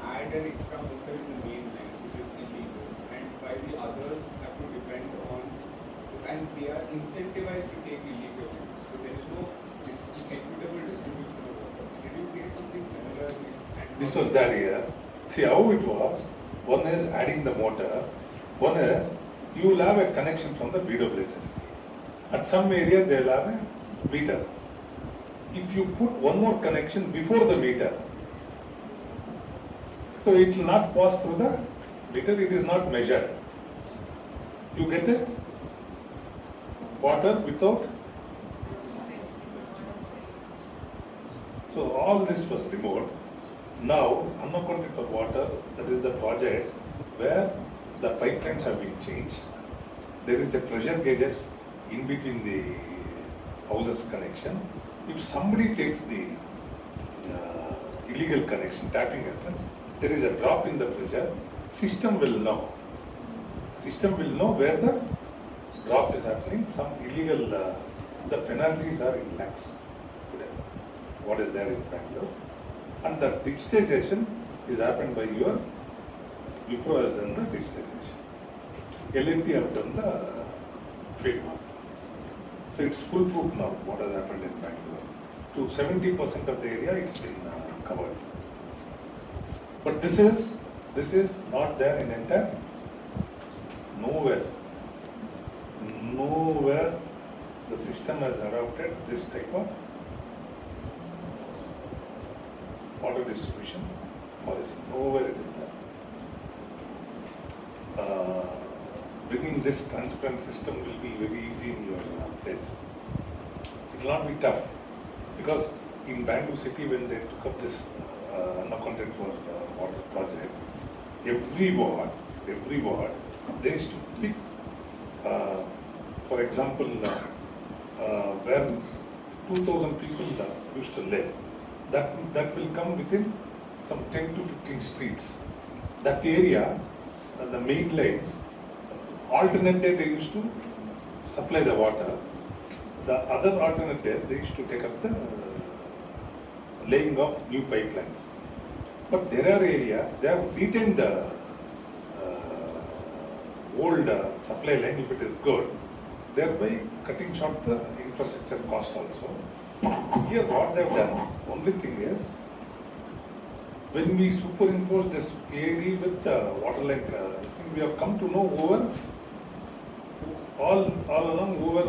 add an extra meter in the main line, which is illegal, and while the others have to depend on, and they are incentivized to take illegal ones. So there is no equitable distribution of water. Did you face something similar? This was that year. See how it was. One is adding the motor. One is you will have a connection from the BWSSB. At some area they will have a meter. If you put one more connection before the meter, So it will not pass through the meter, it is not measured. You get the water without. So all this was removed. Now, unaccounted for water, that is the project where the pipelines have been changed. There is a pressure gauges in between the houses connection. If somebody takes the illegal connection, tapping happens, there is a drop in the pressure, system will know. System will know where the drop is happening, some illegal, the penalties are in lakhs today. What is there in Bangalore? And the digitization is happened by your Wipro has done the digitization. L&T have done the field work. So it's foolproof now what has happened in Bangalore. To 70% of the area it's been covered. But this is not there in entire, nowhere the system has adopted this type of water distribution policy. Nowhere it is there. Bringing this transparent system will be very easy in your place. It will not be tough because in Bangalore city when they took up this unaccounted for water project, every ward they used to pick, for example, where 2,000 people used to live, that will come within some 10 to 15 streets. That area, the main lines, alternate day they used to supply the water. The other alternate days they used to take up the laying of new pipelines. But there are areas, they have retained the old supply line if it is good, thereby cutting short the infrastructure cost also. Here what they have done, only thing is, when we superimpose this PID with the water line, this thing we have come to know over, all along over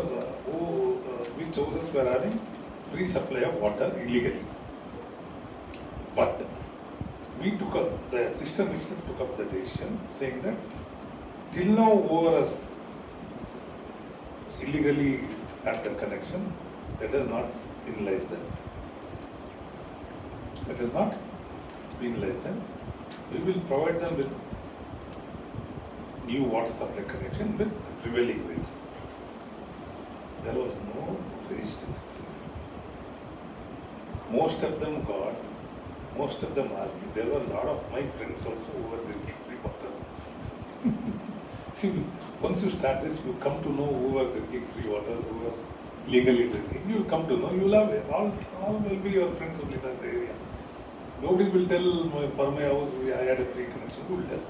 which houses were having free supply of water illegally. But we took up, the system itself took up the decision saying that till now over us illegally had the connection, let us not penalize them. Let us not penalize them. We will provide them with new water supply connection with prevailing rates. There was no resistance. Most of them got, most of them asked me. There were a lot of my friends also who were drinking free water. See, once you start this, you come to know who are drinking free water, who are legally drinking. You will come to know. You will have all will be your friends only in that area. Nobody will tell for my house I had a free connection. Who will tell?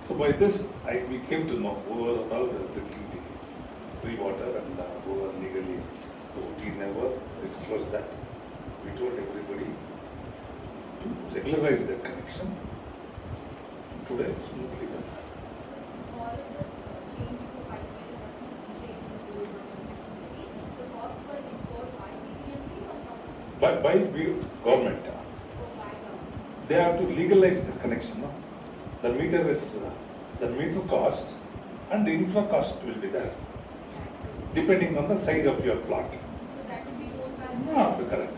So by this, we came to know who are all drinking the free water and who are legally. So we never disclosed that. We told everybody to regularize their connection. Today, smoothly does that. All of this change to pipeline and the cost was incurred by PPMP or from By government. by government? They have to legalize the connection. No? The meter is the meter cost and the infra cost will be there, depending on the size of your plot. So that would be owned by No, correct.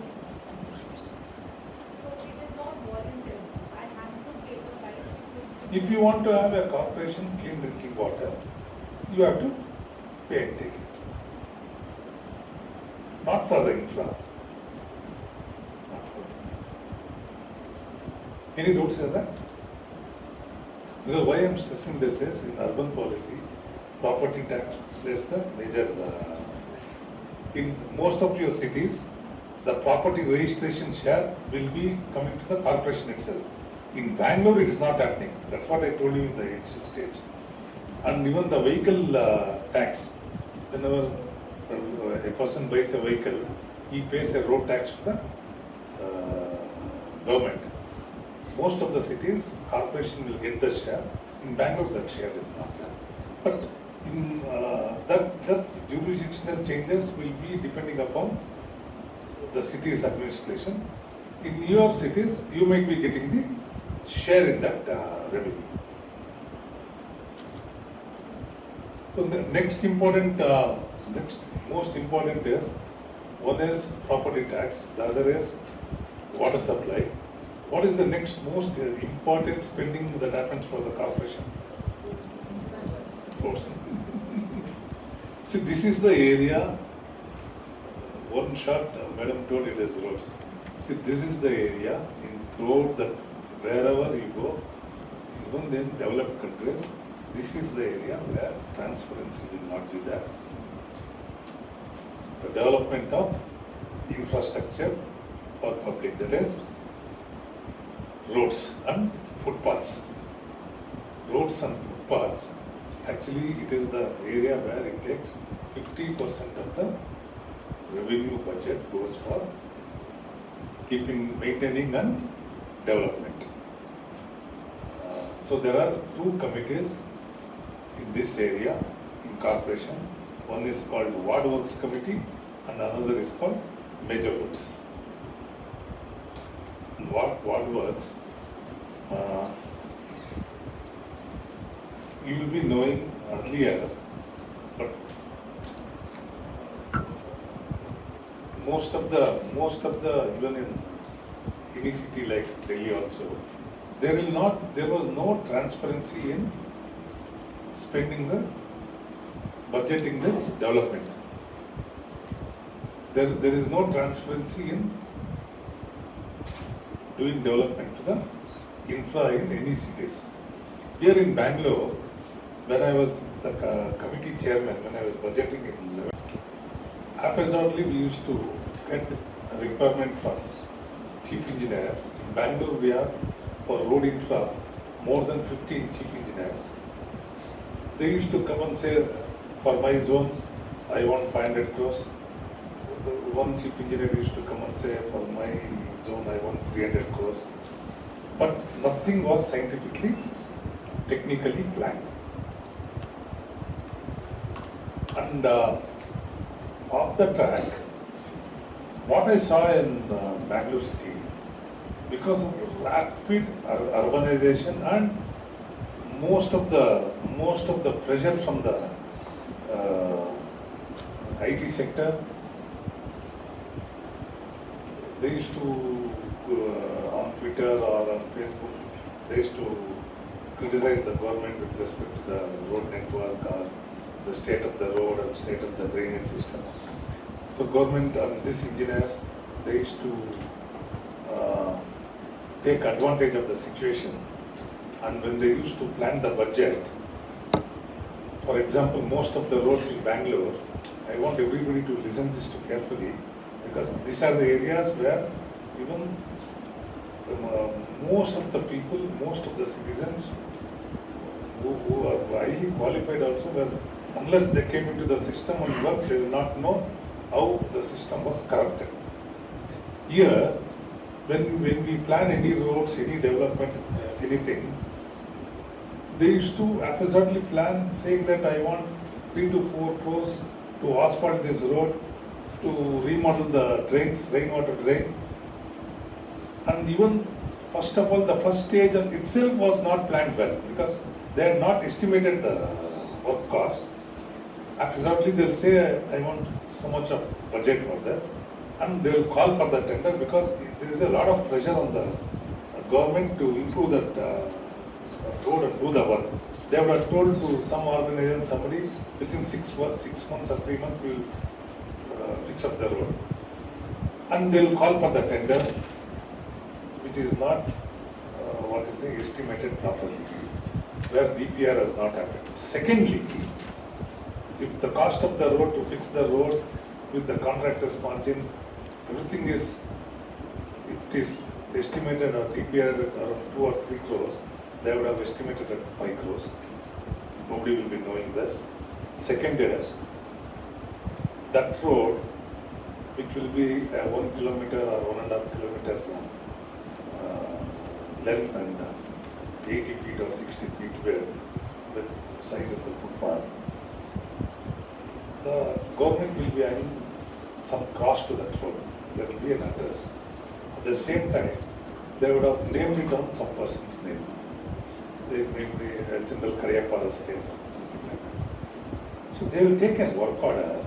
So it is not voluntary. I have to pay the price. If you want to have a corporation clean drinking water, you have to pay and take it. Not for the infra. Not for. Any doubts in that? Because why I am stressing this is in urban policy, property tax plays the major. In most of your cities, the property registration share will be coming to the corporation itself. In Bangalore, it is not happening. That's what I told you in the initial stage. And even the vehicle tax, whenever a person buys a vehicle, he pays a road tax to the government. Most of the cities, corporation will get the share. In Bangalore, that share is not there. But in that jurisdictional changes will be depending upon the city's administration. In your cities, you might be getting the share in that revenue. So the next most important is, one is property tax, the other is water supply. What is the next most important spending that happens for the corporation? Roads. See, this is the area, one shot, Madam told it is roads. See, this is the area throughout the, wherever you go, even in developed countries, this is the area where transparency will not be there. The development of infrastructure for public, that is roads and footpaths. Roads and footpaths, actually it is the area where it takes 50% of the revenue budget goes for maintaining and development. So there are two committees in this area in corporation. One is called Ward Works Committee and another is called Major Roads. Ward Works, you will be knowing earlier, but most of the even in any city like Delhi also, there was no transparency in budgeting this development. There is no transparency in doing development to the infra in any cities. Here in Bengaluru, when I was the committee chairman, when I was budgeting in 11, haphazardly we used to get a requirement from chief engineers. In Bengaluru we have for road infra more than 15 chief engineers. They used to come and say, for my zone, I want 500 crores. One chief engineer used to come and say, for my zone, I want 300 crores. But nothing was scientifically, technically planned. And off the track, what I saw in Bangalore city, because of rapid urbanization and most of the pressure from the IT sector, they used to on Twitter or on Facebook, they used to criticize the government with respect to the road network or the state of the road or state of the drainage system. So government and these engineers, they used to take advantage of the situation. And when they used to plan the budget, for example, most of the roads in Bangalore, I want everybody to listen this to carefully, because these are the areas where even most of the people, most of the citizens who are highly qualified also, were, unless they came into the system and worked, they will not know how the system was corrupted. Here, when we plan any roads, any development, anything, they used to haphazardly plan, saying that I want 3 to 4 crores to asphalt this road, to remodel the drains, rainwater drain. And even, first of all, the first stage itself was not planned well, because they had not estimated the work cost. Haphazardly they'll say, I want so much of budget for this, and they will call for the tender, because there is a lot of pressure on the government to improve that road and do the work. They would have told to some organization, somebody, within 6 months or 3 months we will fix up the road. And they will call for the tender, which is not, estimated properly, where DPR has not happened. Secondly, if the cost of the road, to fix the road with the contractor's margin, everything is, it is estimated or DPR at around 2 or 3 crores, they would have estimated at 5 crores. Nobody will be knowing this. Second is, that road, which will be 1 kilometer or 1.5 kilometers length and 80 feet or 60 feet width, with the size of the footpath, the government will be having some cost to that road. There will be an address. At the same time, they would have named it on some person's name. They named the General Karyappa Raste or something like that. So they will take a work order.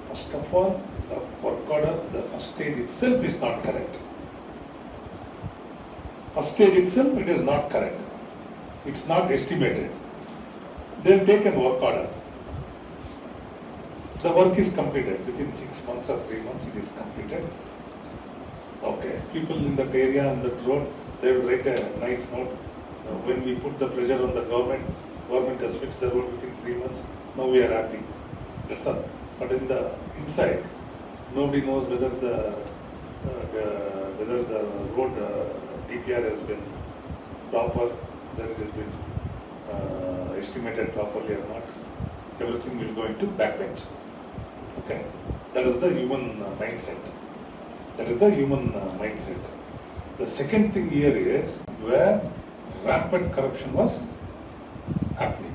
First of all, the work order, the first stage itself is not correct. First stage itself, it is not correct. It's not estimated. They will take a work order. The work is completed within 6 months or 3 months. It is completed. Okay, people in that area on that road, they will write a nice note. When we put the pressure on the government has fixed the road within 3 months. Now we are happy. That's all. But in the inside, nobody knows whether the road DPR has been proper, whether it has been estimated properly or not. Everything will go into backbench. Okay, that is the human mindset. That is the human mindset. The second thing here is where rampant corruption was happening.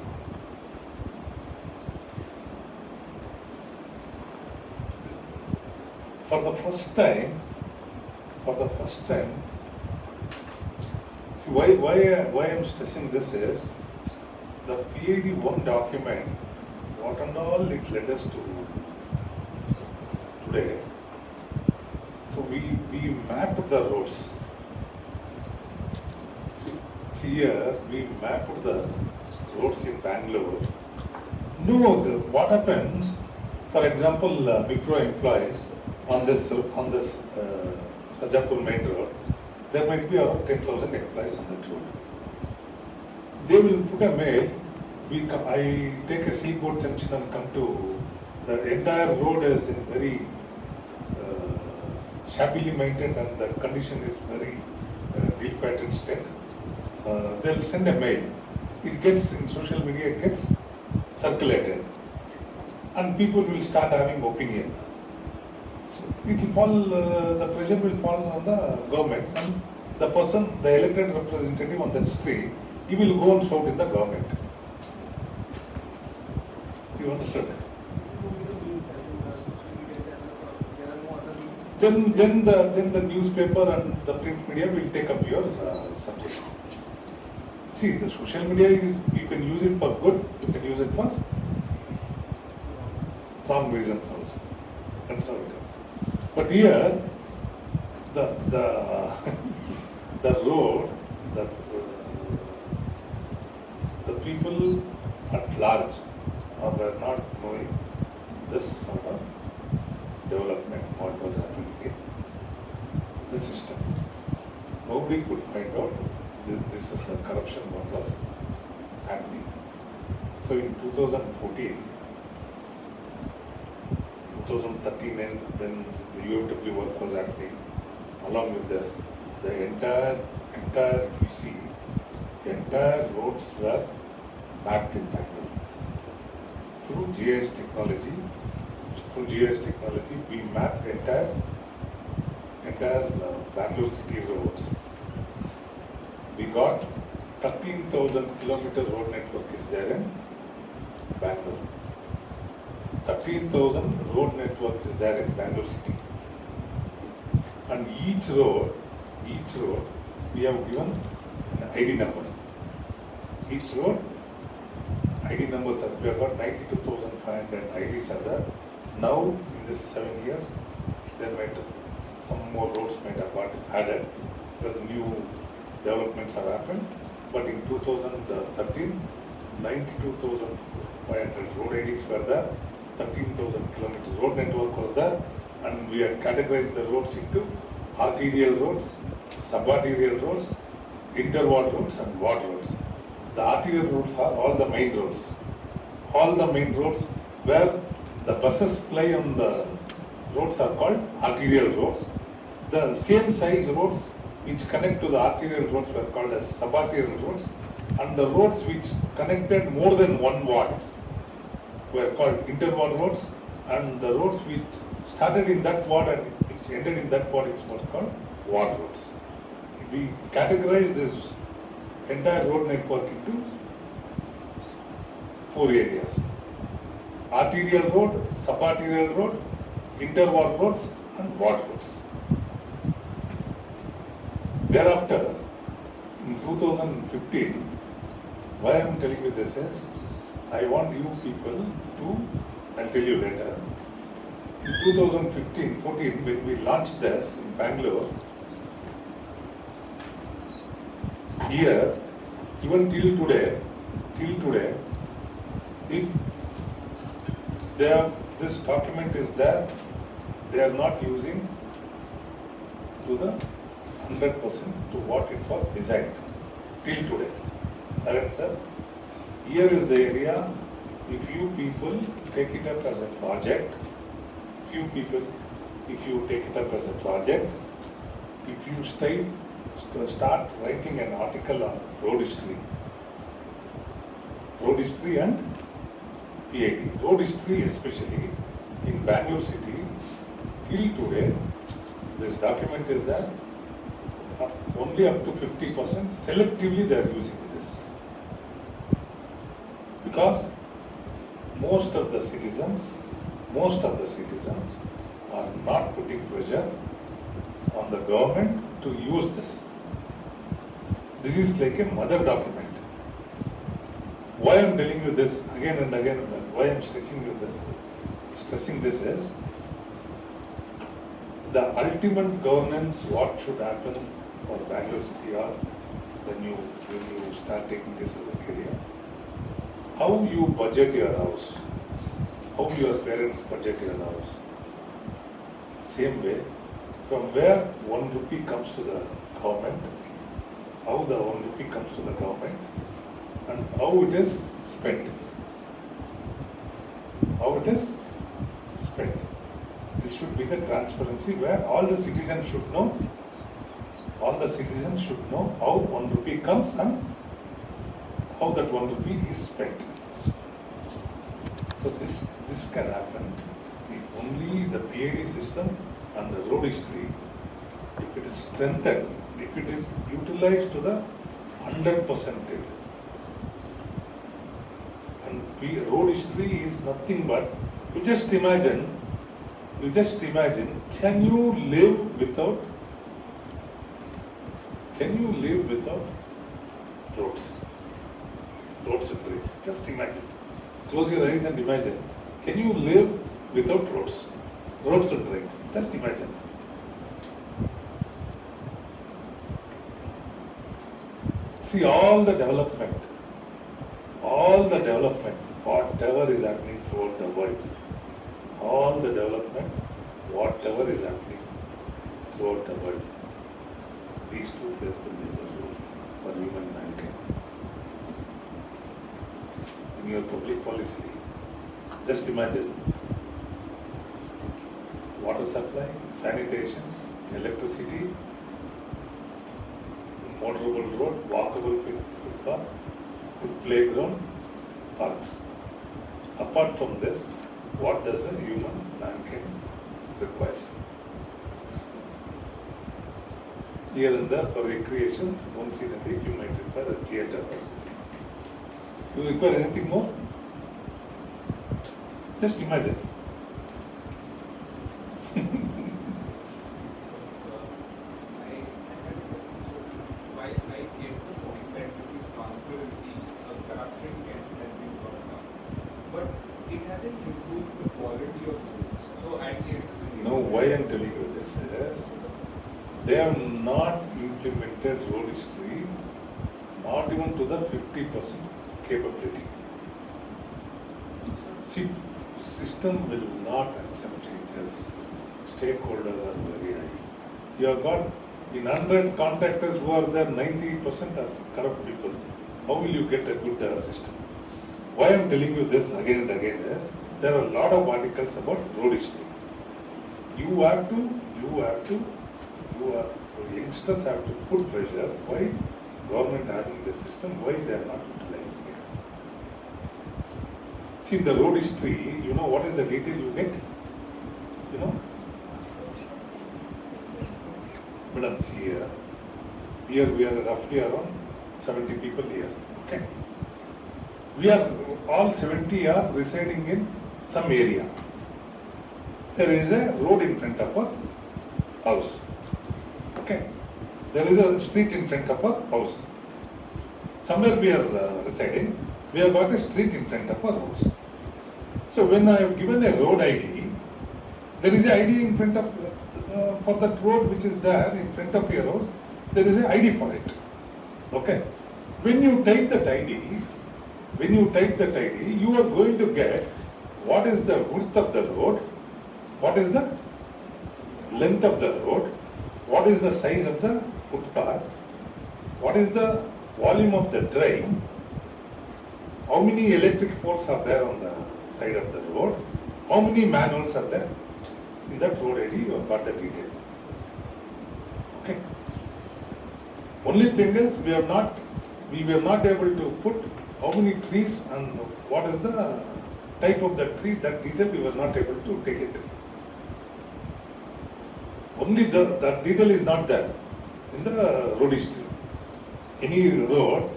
For the first time, see why I am stressing this is the PID1 document, what and all it led us to today. So we mapped the roads. See here, we mapped the roads in Bangalore. No, what happens, for example, Wipro employees on this Sajapur main road, there might be around 10,000 employees on that road. They will put a mail, I take a seaboard junction and come to, the entire road is in very shabbily maintained and the condition is very ill-fated state. They'll send a mail. It gets, in social media, it gets circulated. And people will start having opinion. So it will fall, the pressure will fall on the government and the person, the elected representative on that street, he will go and shout in the government. You understood? This is only the means, I think the social media channels or there are no other means. Then the newspaper and the print media will take up your subject. See, the social media is, you can use it for good, you can use it for wrong reasons also. That's how it is. But here, the the road, the people at large were not knowing this sort of development, what was happening in the system. Nobody could find out this is the corruption what was happening. So in 2014, 2013 and when the UFW work was happening, along with this, the entire if you see, the entire roads were mapped in Bangalore. Through GIS technology, we mapped the entire Bangalore city roads. We got 13,000 kilometer road network is there in Bangalore. 13,000 road network is there in Bangalore city. And each road, we have given an ID number. Each road, ID numbers are, we have got 92,500 IDs are there. Now, in this 7 years, there might, some more roads might have got added because new developments have happened. But in 2013, 92,500 road IDs were there, 13,000 kilometers road network was there, and we had categorized the roads into arterial roads, sub-arterial roads, interward roads and ward roads. The arterial roads are all the main roads. All the main roads where the buses ply on the roads are called arterial roads. The same size roads which connect to the arterial roads were called as sub-arterial roads, and the roads which connected more than one ward were called interward roads, and the roads which started in that ward and which ended in that ward is what called ward roads. We categorize this entire road network into 4 areas: arterial road, sub-arterial road, interward roads and ward roads. Thereafter, in 2015, why I am telling you this is, I want you people to, I'll tell you later, in 2015-14, when we launched this in Bangalore, here, even till today, if this document is there, they are not using to the 100% to what it was designed till today. Correct, sir? Here is the area. If you people take it up as a project, if you take it up as a project, if you start writing an article on road history and PIT. Road history especially in Bangalore city, till today, this document is there, only up to 50%, selectively they are using this. Because most of the citizens are not putting pressure on the government to use this. This is like a mother document. Why I am telling you this again and again, why I am stressing this is, the ultimate governance, what should happen for Bangalore city or when you start taking this as a career, how you budget your house, how your parents budget your house. Same way, from where 1 rupee comes to the government, how the 1 rupee comes to the government, and how it is spent. How it is spent. This should be the transparency where all the citizens should know. All the citizens should know how 1 rupee comes and how that 1 rupee is spent. So this can happen if only the PID system and the road history, if it is strengthened, if it is utilized to the 100%. And road history is nothing but, you just imagine, can you live without roads and trains? Just imagine. Close your eyes and imagine. Can you live without roads and trains? Just imagine. See all the development, whatever is happening throughout the world, these two plays the major role for human mankind. In your public policy, just imagine water supply, sanitation, electricity, motorable road, walkable footpath, good playground, parks. Apart from this, what does a human mankind requires? Here and there for recreation, once in a week you might require a theatre. You require anything more? Just imagine. Why I am telling you this is, they have not implemented road history, not even to the 50% capability. See, system will not accept changes. Stakeholders are very high. You have got in 100 contractors who are there, 90% are corrupt people. How will you get a good system? Why I am telling you this again and again is, there are a lot of articles about road history. Youngsters have to put pressure. Why government having this system? Why they are not utilizing it? See, in the road history, you know what is the detail you get? You know? Madam, see here we are roughly around 70 people here. Okay? We are all 70 are residing in some area. There is a road in front of our house. Okay. There is a street in front of our house. Somewhere we are residing, we have got a street in front of our house. So when I have given a road ID, there is a ID in front of, for that road which is there in front of your house, there is a ID for it. Okay. When you type that ID, you are going to get what is the width of the road, what is the length of the road, what is the size of the footpath, what is the volume of the drain, how many electric poles are there on the side of the road, how many manuals are there. In that road ID, you have got the detail. Okay. Only thing is, we were not able to put how many trees and what is the type of the tree, that detail we were not able to take it. Only that detail is not there in the road history. Any road,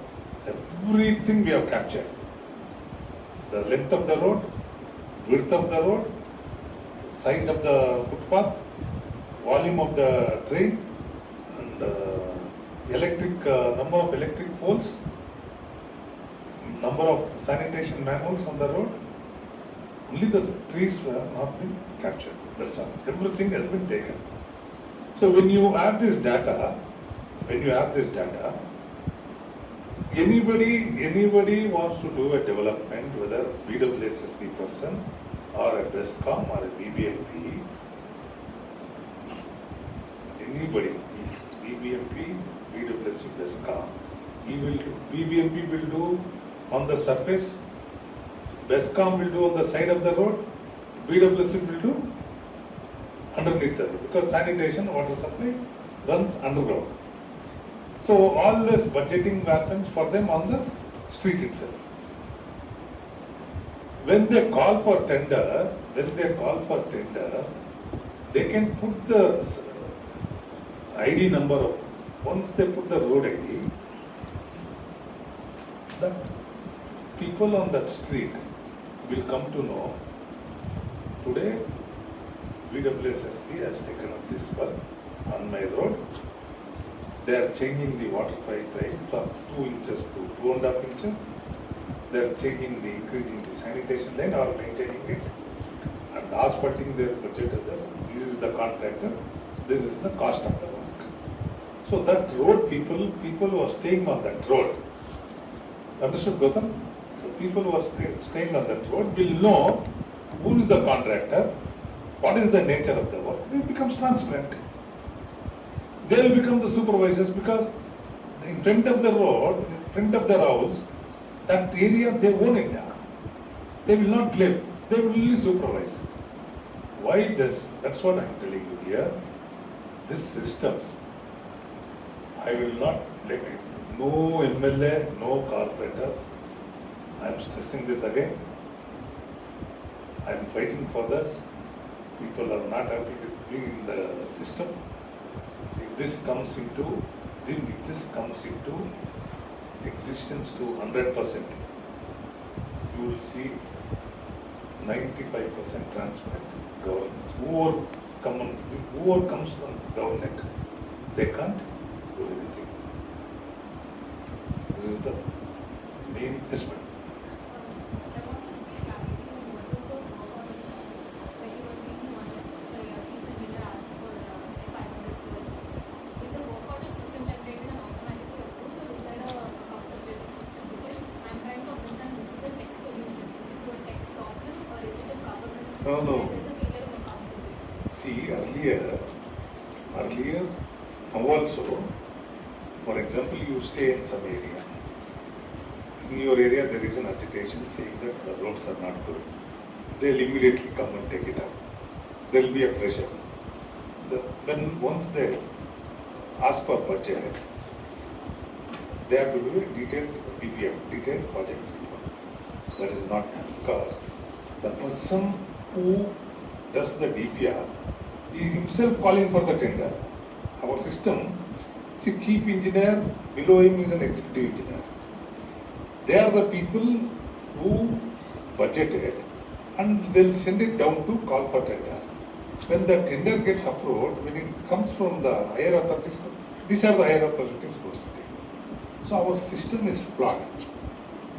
everything we have captured. The length of the road, width of the road, size of the footpath, volume of the train, and number of electric poles, number of sanitation manuals on the road. Only the trees were not been captured. That's all. Everything has been taken. So when you have this data, anybody wants to do a development, whether BWSSB person or a BESCOM or a BBMP, anybody, BBMP, BWSSB, BESCOM, BBMP will do on the surface, BESCOM will do on the side of the road, BWSSB will do underneath the road, because sanitation, water supply runs underground. So all this budgeting happens for them on the street itself. When they call for tender, they can put the ID number of, once they put the road ID, the people on that street will come to know, today BWSSB has taken up this work on my road. They are changing the water pipeline from 2 inches to 2.5 inches. They are increasing the sanitation line or maintaining it, and asphalting their budget. This is the contractor, this is the cost of the work. So that road, people who are staying on that road, understood, Gautam? So people who are staying on that road will know who is the contractor, what is the nature of the work. It becomes transparent. They will become the supervisors, because in front of the road, in front of the house, that area they own it. They will not live, they will only supervise. Why this? That's what I am telling you here. This system, I will not let it. No MLA, no corporator. I am stressing this again. I am fighting for this. People are not happy with being in the system. If this comes into existence to 100%, you will see 95% transparent governance. Whoever comes from government, they can't do anything. This is the main aspect. No. See, earlier, now also, for example, you stay in some area. In your area, there is an agitation saying that the roads are not good. They'll immediately come and take it up. There will be a pressure. When once they ask for budget, they have to do a detailed PPM, detailed project report. That is not done, because the person who does the DPR is himself calling for the tender. Our system, see, chief engineer, below him is an executive engineer. They are the people who budget it, and they'll send it down to call for tender. When the tender gets approved, when it comes from the higher authorities, These are the higher authorities who are sitting. So our system is flawed.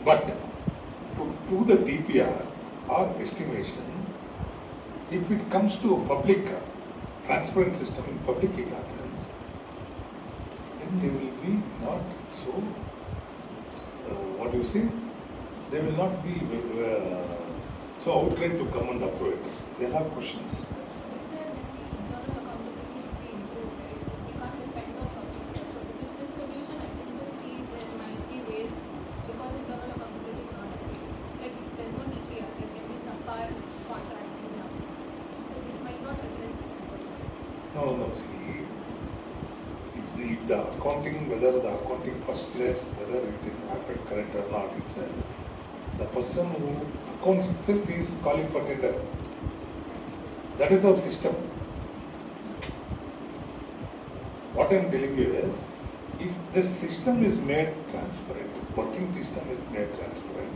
But to do the DPR or estimation, if it comes to a public transparent system in public e-governance, then they will be not so, what do you say? They will not be so outright to come and approve it. They'll have questions. No, see, if the accounting, whether the accounting first class, whether it is happened correct or not, it's the person who accounts itself is calling for tender. That is our system. What I am telling you is, if the system is made transparent, working system is made transparent,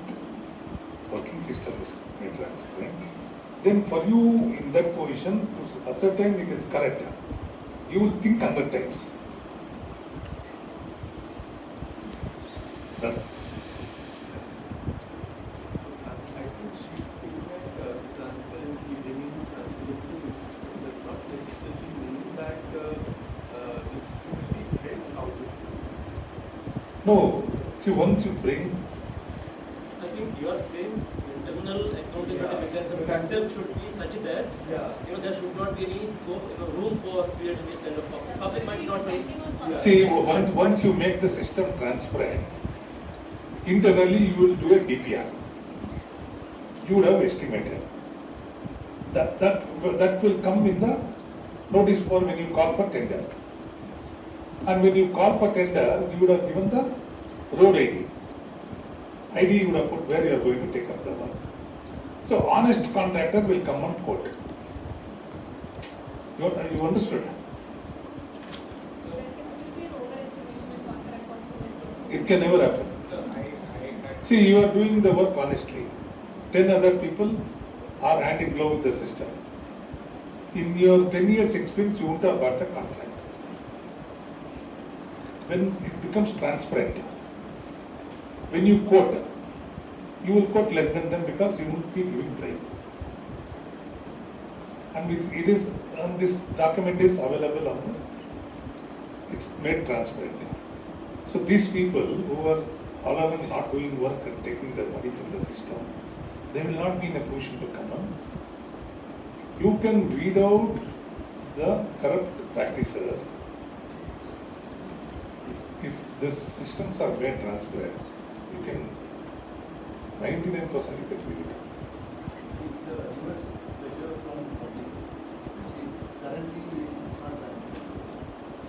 then for you in that position to ascertain it is correct, you will think 100 times. Done. I think she feel that transparency, bringing transparency in the system does not necessarily mean that the system will be built out of it. No, see, once you bring, I think you are saying internal accounting mechanism itself should be such that there should not be any scope, room for creating this kind of public. Public might not be. see, once you make the system transparent, internally you will do a DPR. You would have estimated. That will come in the notice for when you call for tender. And when you call for tender, you would have given the road ID. ID you would have put where you are going to take up the work. So honest contractor will come on quote. You understood? So there can still be an overestimation in contract cost. It can never happen. See, you are doing the work honestly. 10 other people are hand in glove with the system. In your 10 years experience, you won't have got the contract. When it becomes transparent, when you quote, you will quote less than them because you will be giving bribe. And it is, this document is available on the, it's made transparent. So these people who are all of them not doing work and taking the money from the system, they will not be in a position to come on. You can weed out the corrupt practices if the systems are made transparent. You can 99% you can weed it out. See, it's the reverse pressure from public. See, currently it's not that.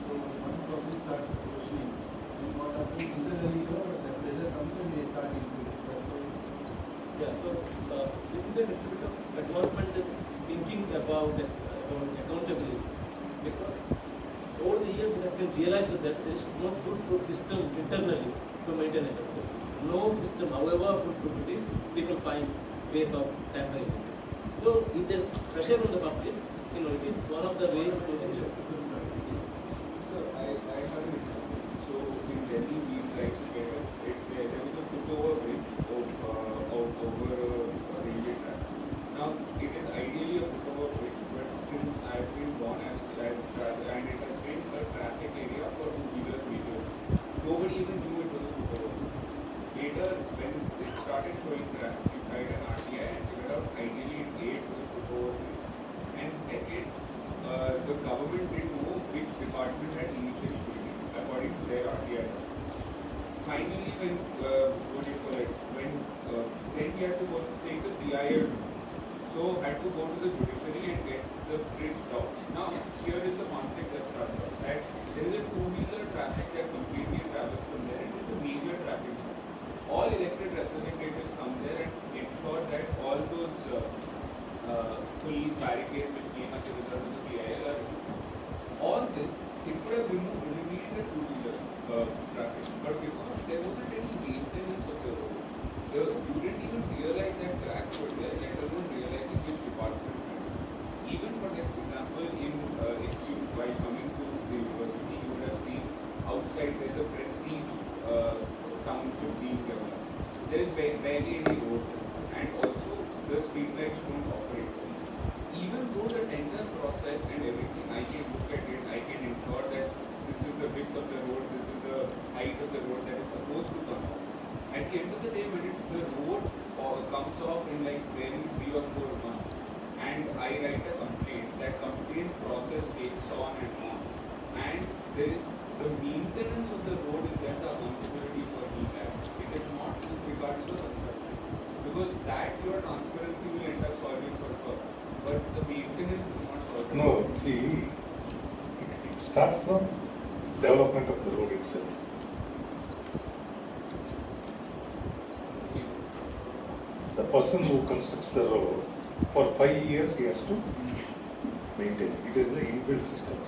So once public starts questioning, then what happens internally, the pressure comes and they start increasing. That's why. Yeah, so this is a little bit of advancement in thinking about accountability, because over the years we have been realized that there is no fruitful system internally to maintain accountability. No system, however fruitful it is, people find ways of tackling it. So if there is pressure on the public, it is one of the ways to ensure. So I have an example. So in Delhi, we tried to get there was a foot-over bridge over a railway track. Now it is ideally a foot-over bridge, but since I've been born, and it has been a traffic area for two-wheelers major. Nobody even knew it was a foot-over bridge. Later, when it started showing cracks, we tried an RTI and figured out ideally it was a foot-over bridge. And second, the government didn't know which department had initially built it according to their RTI. Finally, when then we had to go take the PIL, so had to go to the judiciary and get the bridge stopped. Now here is the conflict that starts off. That there is a two-wheeler traffic that completely travels from there, and it's a major traffic. All elected representatives come there and ensure that all those police barricades which came as a result of the PIL are removed. All this, it could have eliminated the two-wheeler traffic, but because there wasn't any maintenance of the road, you didn't even realize that cracks were there, let alone realizing which department. Even for example, while coming to the university, you would have seen being developed. There is barely any road, and also the street lights don't operate. Even though the tender process and everything, I can look at it, I can ensure that this is the width of the road, this is the height of the road that is supposed to come out. At the end of the day, when the road comes off in like barely 3 or 4 months, and I write a complaint, that complaint process takes on, and there is the maintenance of the road is where the accountability for me lies. It is not with regard to the construction, because that your transparency will end up solving for sure, but the maintenance is not solved. No, see, it starts from development of the road itself. The person who constructs the road, for 5 years he has to maintain. It is the inbuilt system.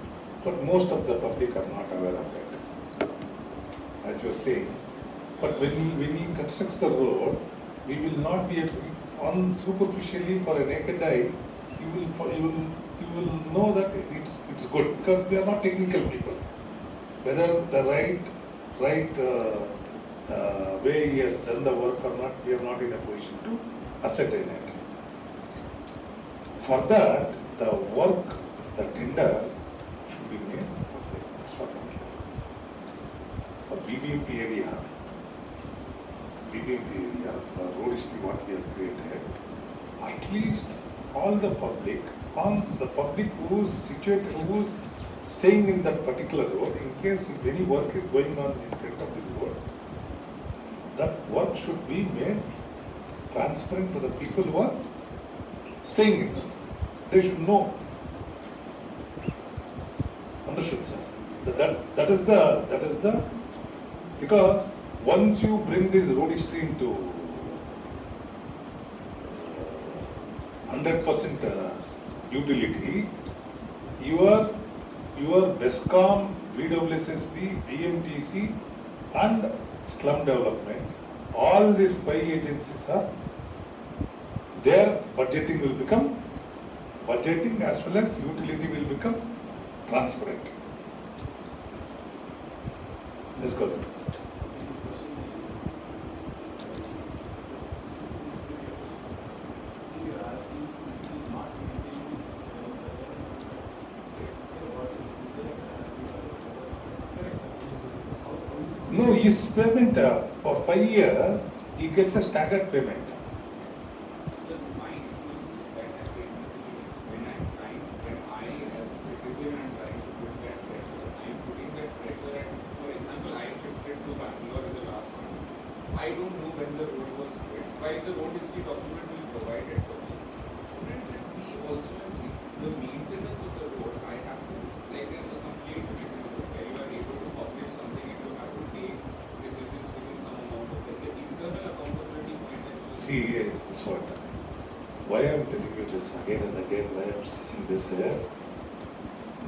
But most of the public are not aware of it, as you are saying. But when he constructs the road, we will not be able, on superficially for a naked eye, you will know that it's good, because we are not technical people. Whether the right way he has done the work or not, we are not in a position to ascertain it. For that, the work, the tender should be made public. That's what I'm saying. For BBMP area, the road history what we have created, at least all the public, who is situated, who is staying in that particular road, in case if any work is going on in front of this road, that work should be made transparent to the people who are staying in it. They should know. Understood, sir? That is the because once you bring this road history into 100% utility, your BESCOM, BWSSB, BMTC and slum development, all these 5 agencies are, their budgeting will become, budgeting as well as utility will become transparent. Let's go. No, his payment for 5 years, he gets a staggered payment. So my issue is that at the end of the day, when I as a citizen am trying to put that pressure, I'm putting that pressure at, for example, I shifted to Bengaluru in the last month. I don't know when the road was built. While the road history document will provide it for me, shouldn't it be also the maintenance of the road? I have to, like there's a complaint mechanism where you are able to publish something and you have to take decisions within some amount of time. The internal accountability point of view. See, it's what. Why I am telling you this again and again, why I am stressing this is,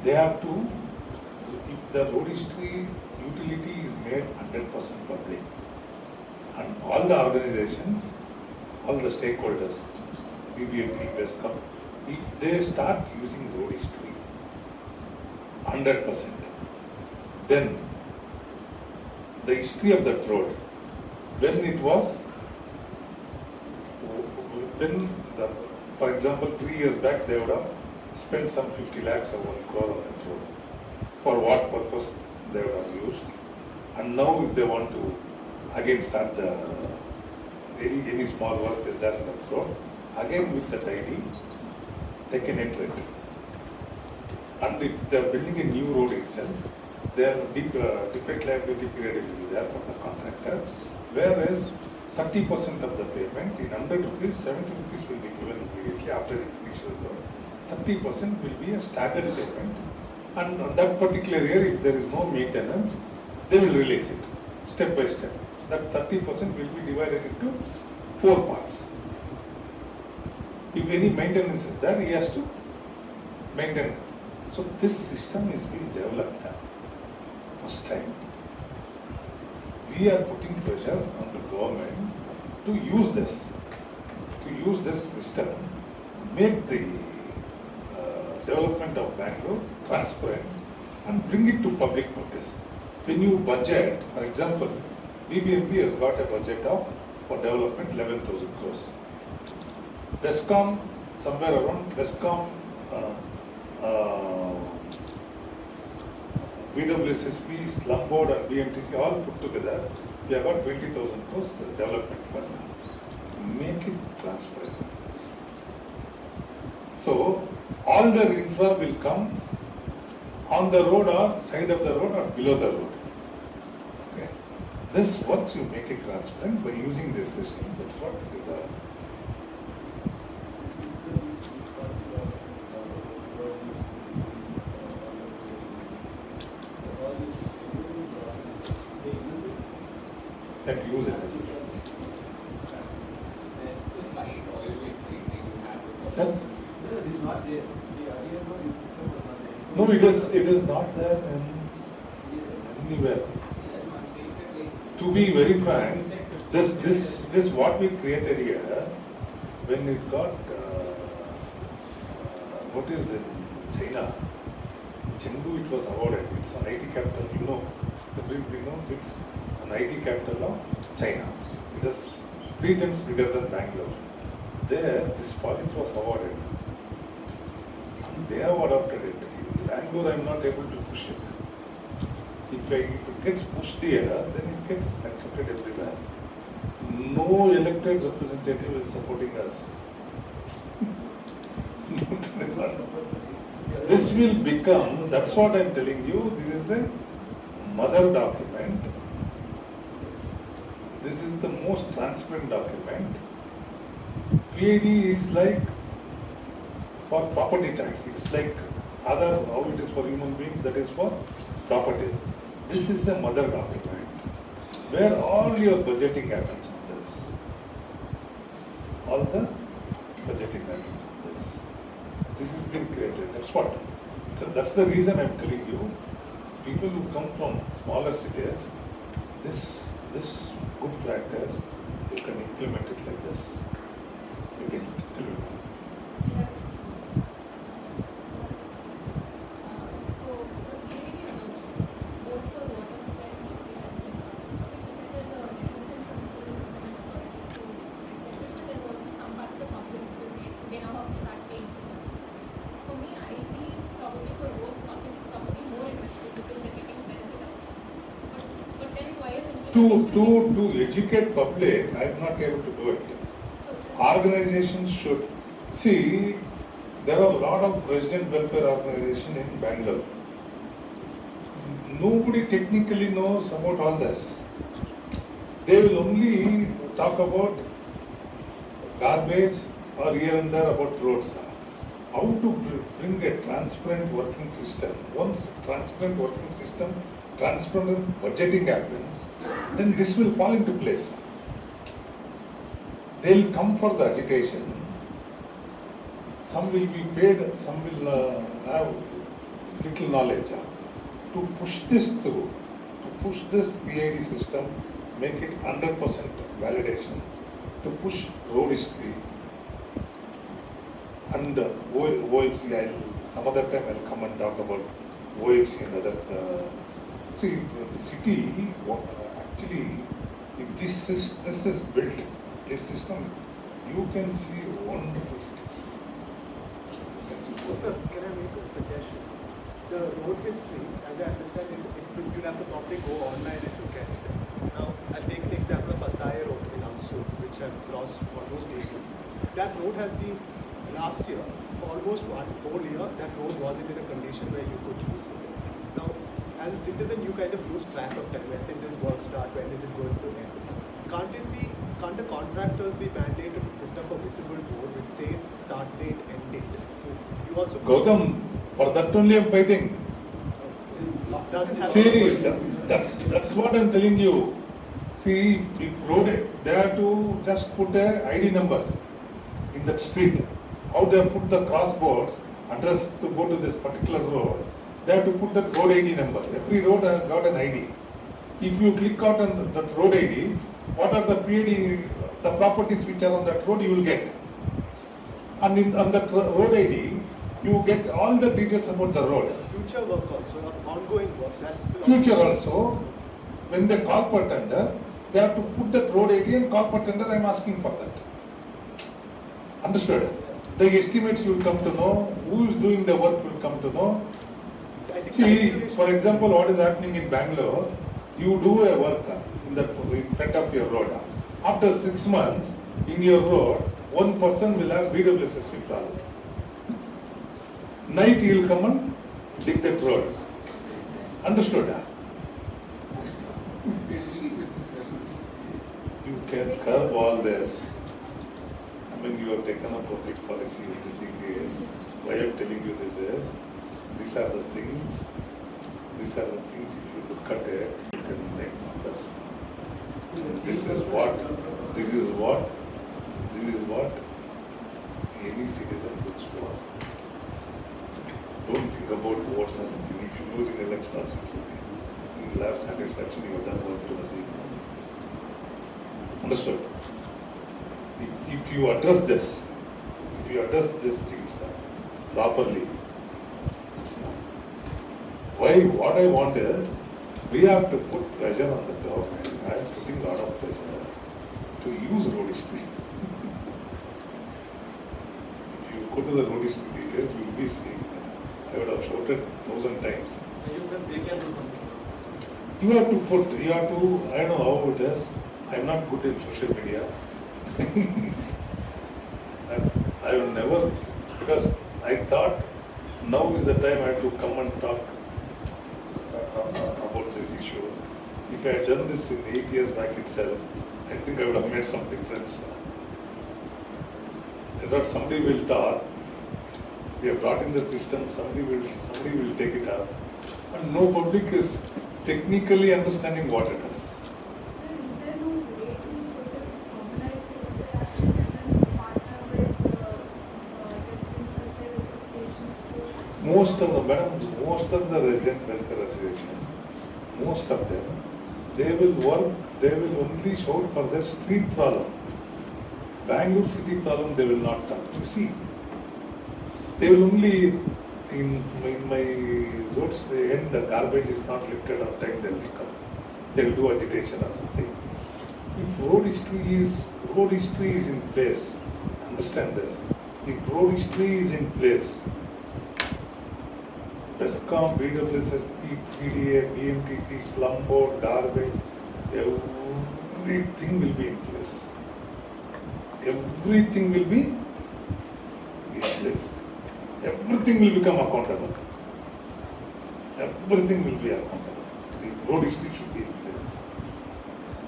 they have to, if the road history utility is made 100% public, and all the organizations, all the stakeholders, BBMP, BESCOM, if they start using road history 100%, then the history of that road, when it was, when the, for example, 3 years back they would have spent some 50 lakhs or 1 crore on that road. For what purpose they would have used. And now if they want to again start the, any small work is done on that road, again with the ID, they can enter it. And if they are building a new road itself, there a big defect liability period will be there for the contractor, whereas 30% of the payment, in 100 rupees, 70 rupees will be given immediately after the completion of the road. 30% will be a staggered payment, and on that particular year, if there is no maintenance, they will release it step by step. That 30% will be divided into 4 parts. If any maintenance is there, he has to maintain it. So this system is being developed now, first time. We are putting pressure on the government to use this system, make the development of Bangalore transparent and bring it to public notice. When you budget, for example, BBMP has got a budget of, for development, 11,000 crores. DESCOM, somewhere around DESCOM, BWSSP, Slum Board and BMTC all put together, we have got 20,000 crores development fund. Make it transparent. So, all the infra will come on the road or side of the road or below the road. Okay. This, once you make it transparent by using this system, that's what is the. That use it as That's the site always like you have. Sir? No, it is not there. The earlier one is system was not there. No, it is not there anywhere. To be very frank, this what we created here, when it got, what is the China? Chengdu it was awarded, it's an IT capital, you know, everybody knows it's an IT capital of China. It is 3 times bigger than Bangalore. There, this project was awarded. And they have adopted it. In Bangalore, I am not able to push it. If it gets pushed here, then it gets accepted everywhere. No elected representative is supporting us. This will become, that's what I am telling you, this is a mother document. This is the most transparent document. PID is like for property tax. It's like other, how it is for human beings, that is for properties. This is the mother document where all your budgeting happens on this. All the budgeting happens on this. This has been created. That's what. Because that's the reason I'm telling you. People who come from smaller cities, this good practice, you can implement it like this. You can implement it. So, the PID emerged both for water supply and water management. But you said that the existence of the system and authorities to accept it, but there's also some part of the public because they now have to start paying for that. For me, I see probably for roads, public is probably more effective because they're getting benefit out of it. But then why is implementation? To educate public, I'm not able to do it. So, Organizations should see. There are a lot of resident welfare organizations in Bengaluru. Nobody technically knows about all this. They will only talk about garbage or here and there about roads. How to bring a transparent working system. Once transparent working system, transparent budgeting happens, then this will fall into place. They will come for the agitation. Some will be paid, some will have little knowledge. To push this through, to push this PID system, make it 100% validation, to push road history and OFC. Some other time I'll come and talk about OFC and other. See, the city, actually, if this is built, this system, you can see wonderful cities. Sir, can I make a suggestion? The road history, as I understand it, you'll have to probably go online and look at it. Now, I'll take an example of Asaya Road in Amsu, which I've crossed almost daily. That road has been, last year, for almost one whole year, that road wasn't in a condition where you could use it. Now, as a citizen, you kind of lose track of time. When did this work start? When is it going to end? Can't the contractors be mandated to put up a visible board which says start date, end date? So you also Gautam, for that only I'm fighting. doesn't have See, that's what I'm telling you. See, if road, they have to just put a ID number in that street. How they have put the crossboards, address to go to this particular road, they have to put that road ID number. Every road has got an ID. If you click out on that road ID, what are the PID, the properties which are on that road, you will get. And on that road ID, you get all the details about the road. future work also, or ongoing work. That will Future also, when they call for tender, They have to put that road area and call for tender. I am asking for that. Understood? The estimates you will come to know. Who is doing the work will come to know. I think See, calculation- for example, what is happening in Bangalore, you do a work in front of your road. After 6 months, in your road, one person will have BWSSB problem. Night he will come and dig that road. Understood? You can curb all this. I mean, you have taken a public policy in this age. Why I am telling you this is, these are the things, if you look at it, you can make numbers. This is what any citizen looks for. Don't think about votes or something. If you lose in elections, it's okay. You will have satisfaction, you have done work to the people. Understood? If you address these things properly, it's not. What I want is, we have to put pressure on the government. I am putting a lot of pressure to use road history. If you go to the road history details, you will be seeing that. I would have shouted 1,000 times. You said they can do something. I don't know how it is. I'm not good in social media. I will never, because I thought now is the time I have to come and talk about this issue. If I had done this in 8 years back itself, I think I would have made some difference. I thought somebody will talk. We have brought in the system, somebody will take it up. And no public is technically understanding what it is. Sir, is there no way to sort of formalize the interaction and then partner with resident welfare associations to actually... Most of the resident welfare association, most of them, they will only shout for their street problem. Bangalore city problem, they will not come. You see, they will only, in my roads, the end, the garbage is not lifted on time, they will come. They will do agitation or something. If road history is in place, understand this, if road history is in place, PESCOM, BWSSB, PDA, BMTC, slum board, garbage, everything will be in place. Everything will be in place. Everything will become accountable. Everything will be accountable. The road history should be in place.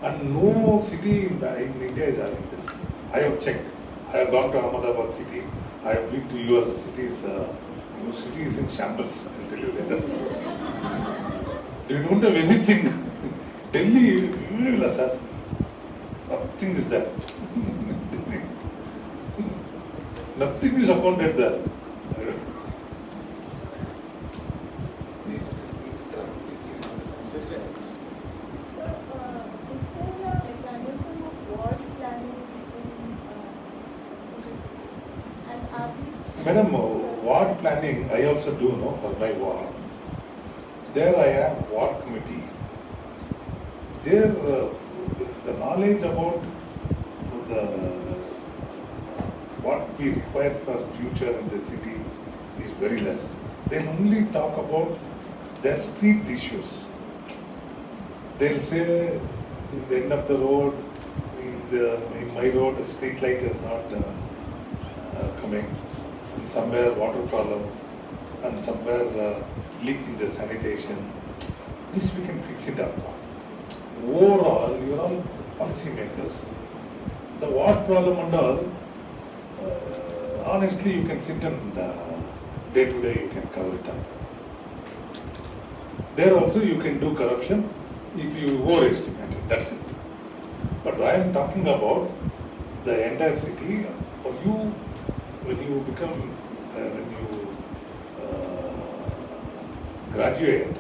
And no city in India is having this. I have checked. I have gone to Ahmedabad city. I have been to your cities. Your city is in shambles. I will tell you later. They don't have anything. Delhi, sir. Nothing is there. Nothing is accounted there. Madam, ward planning, I also do know for my ward. There I have ward committee. There, the knowledge about what we require for future in the city is very less. They only talk about their street issues. They'll say, in the end of the road, in my road, a street light is not coming. And somewhere water problem, and somewhere leak in the sanitation. This we can fix it up. Overall, you are all policy makers. The water problem and all, honestly, you can sit and day to day you can cover it up. There also you can do corruption if you overestimate it, that's it. But I am talking about the entire city. For you, when you become, graduate,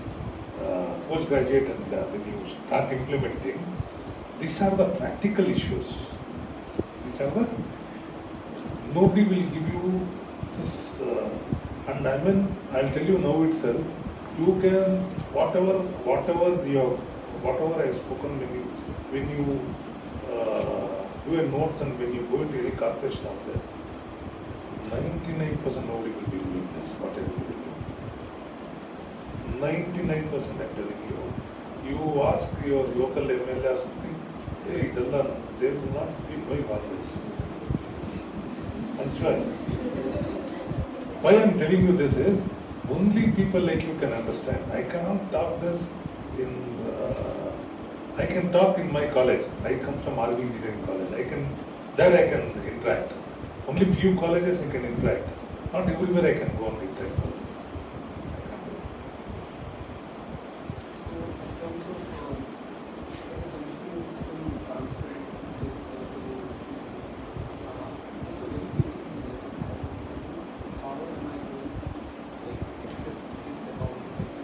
postgraduate, and when you start implementing, these are the practical issues. These are the, nobody will give you this, and I mean, I'll tell you now itself, you can, whatever I have spoken when you do a notes and when you go into any corporation office, 99% nobody will be doing this, what I will be doing. 99% I'm telling you. You ask your local MLA or something, hey, they will not be going on this. I swear. Why I'm telling you this is, only people like you can understand. I cannot talk this in, I can talk in my college. I come from RV Engineering College. I can interact. Only few colleges I can interact. Not everywhere I can go and interact with this. So in terms of the meeting system transparent, just a very basic how am I going to access this amount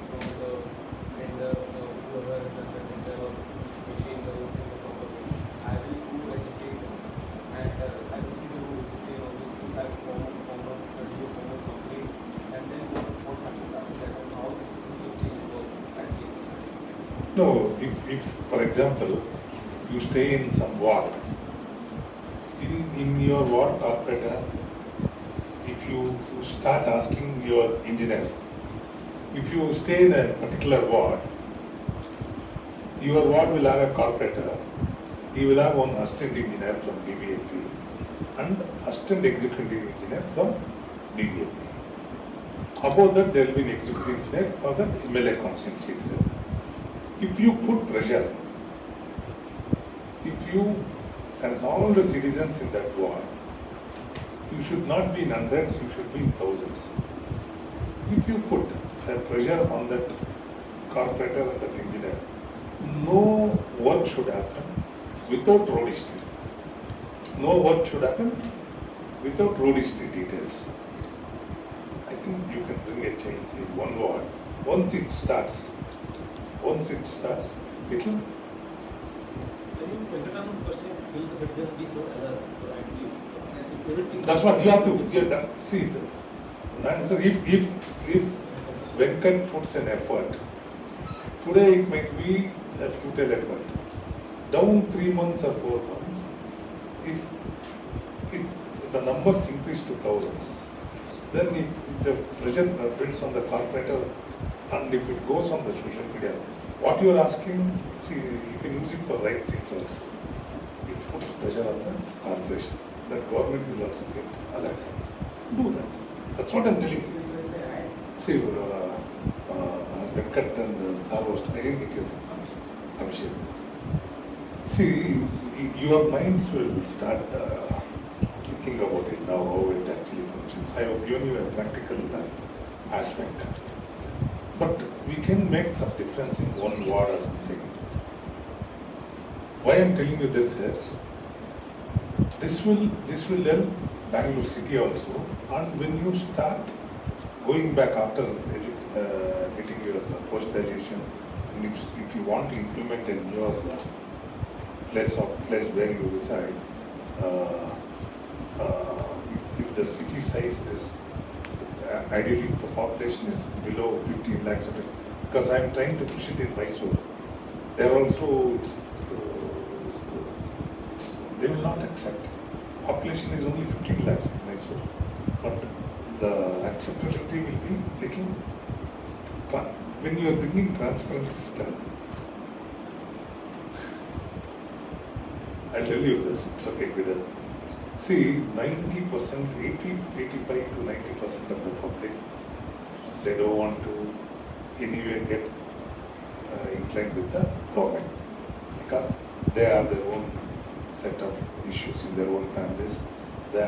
from the vendor, whoever has done the tender or machine the property. I will go educate and I will see the rules, all these things. I will form a complaint, and then what happens after that and how this thing works at the end. No, if for example, you stay in some ward, in your ward operator, if you start asking your engineers, if you stay in a particular ward, your ward will have a corporator, he will have one assistant engineer from BBMP and assistant executive engineer from BBMP. Above that, there will be an executive engineer for the MLA constituency itself. If you put pressure, if you, as all the citizens in that ward, you should not be in hundreds, you should be in thousands. If you put the pressure on that corporator and that engineer, no work should happen without road history. No work should happen without road history details. I think you can bring a change in one ward. Once it starts, it will. I think Venkataraman's question is, will the citizen be so alert? So actually, if everything. That's what you have to see. The answer, if Venkat puts an effort, today it might be a futile effort. Down 3 months or 4 months, if the numbers increase to thousands, then if the pressure builds on the corporator and if it goes on the social media, what you are asking, see, you can use it for right things also. It puts pressure on the corporation. The government will also get alert. Do that. That's what I'm telling you. See, Venkat and Sir was, I didn't get your Abhishek. See, your minds will start thinking about it now, how it actually functions. I have given you a practical aspect. But we can make some difference in one ward or something. Why I'm telling you this is, this will help Bangalore city also. And when you start going back after getting your post-graduation, and if you want to implement in your place where you reside, if the city size is, ideally if the population is below 15 lakhs, because I am trying to push it in Mysore. There also, they will not accept. Population is only 15 lakhs in Mysore, but the acceptability will be little. When you are bringing transparent system, I'll tell you this, it's okay with it. See, 90%, 85 to 90% of the public, they don't want to anyway get inclined with the government because they have their own set of issues in their own families. They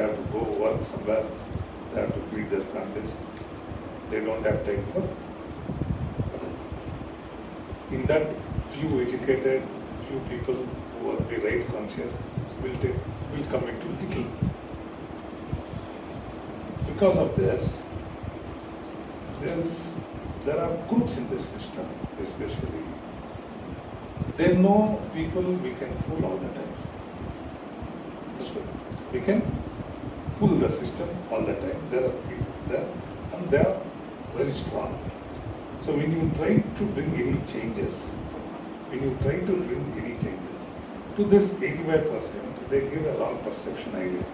have to go work somewhere, they have to feed their families. They don't have time for other things. In that, few educated, few people who are the right conscious will come into little. Because of this, there are groups in this system, especially. They know people we can fool all the times. We can fool the system all the time. There are people there and they are very strong. So when you try to bring any changes, when you try to bring any changes, to this 85%, they give a wrong perception idea.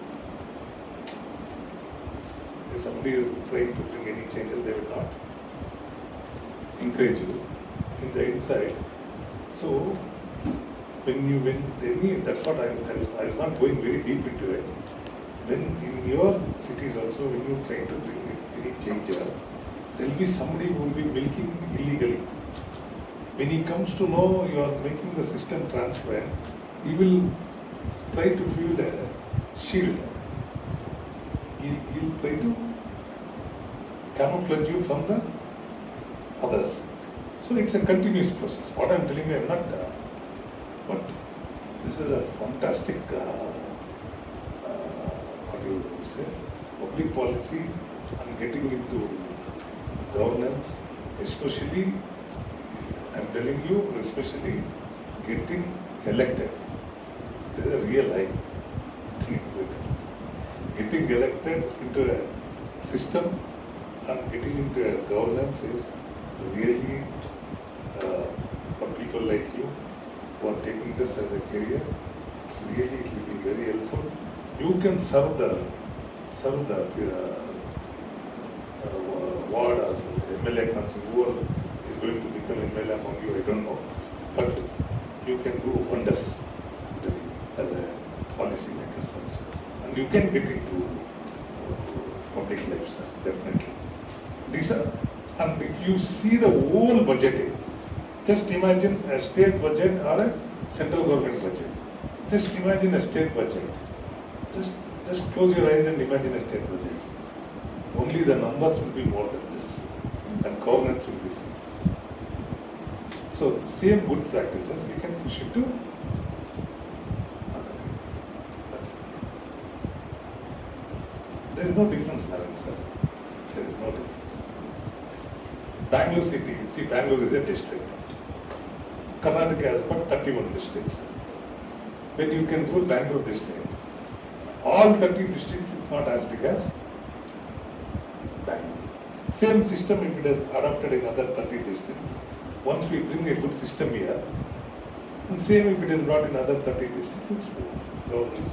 If somebody is trying to bring any changes, they will not encourage you in the inside. So, that's what I was not going very deep into it. When in your cities also, when you try to bring any changes, there will be somebody who will be milking illegally. When he comes to know you are making the system transparent, he will try to build a shield. He'll try to camouflage you from the others. So it's a continuous process. What I'm telling you, I'm not, but this is a fantastic, what do you say, public policy and getting into governance, especially, I'm telling you, especially getting elected. There is a real high. Getting elected into a system and getting into a governance is really for people like you who are taking this as a career. It's really, it will be very helpful. You can serve the ward or MLA council, whoever is going to become MLA among you, I don't know. But you can do wonders as a policy makers also. And you can get into public life, sir, definitely. These are, and if you see the whole budgeting, just imagine a state budget or a central government budget. Just imagine a state budget. Just close your eyes and imagine a state budget. Only the numbers will be more than this, and governance will be same. So the same good practices we can push it to other areas. That's it. There is no difference, Naren sir. There is no difference. Bangalore city, see, Bangalore is a district. Karnataka has got 31 districts. When you can go Bangalore district, all 30 districts is not as big as Bangalore. Same system if it is adopted in other 30 districts. Once we bring a good system here, and same if it is brought in other 30 districts, it's governance.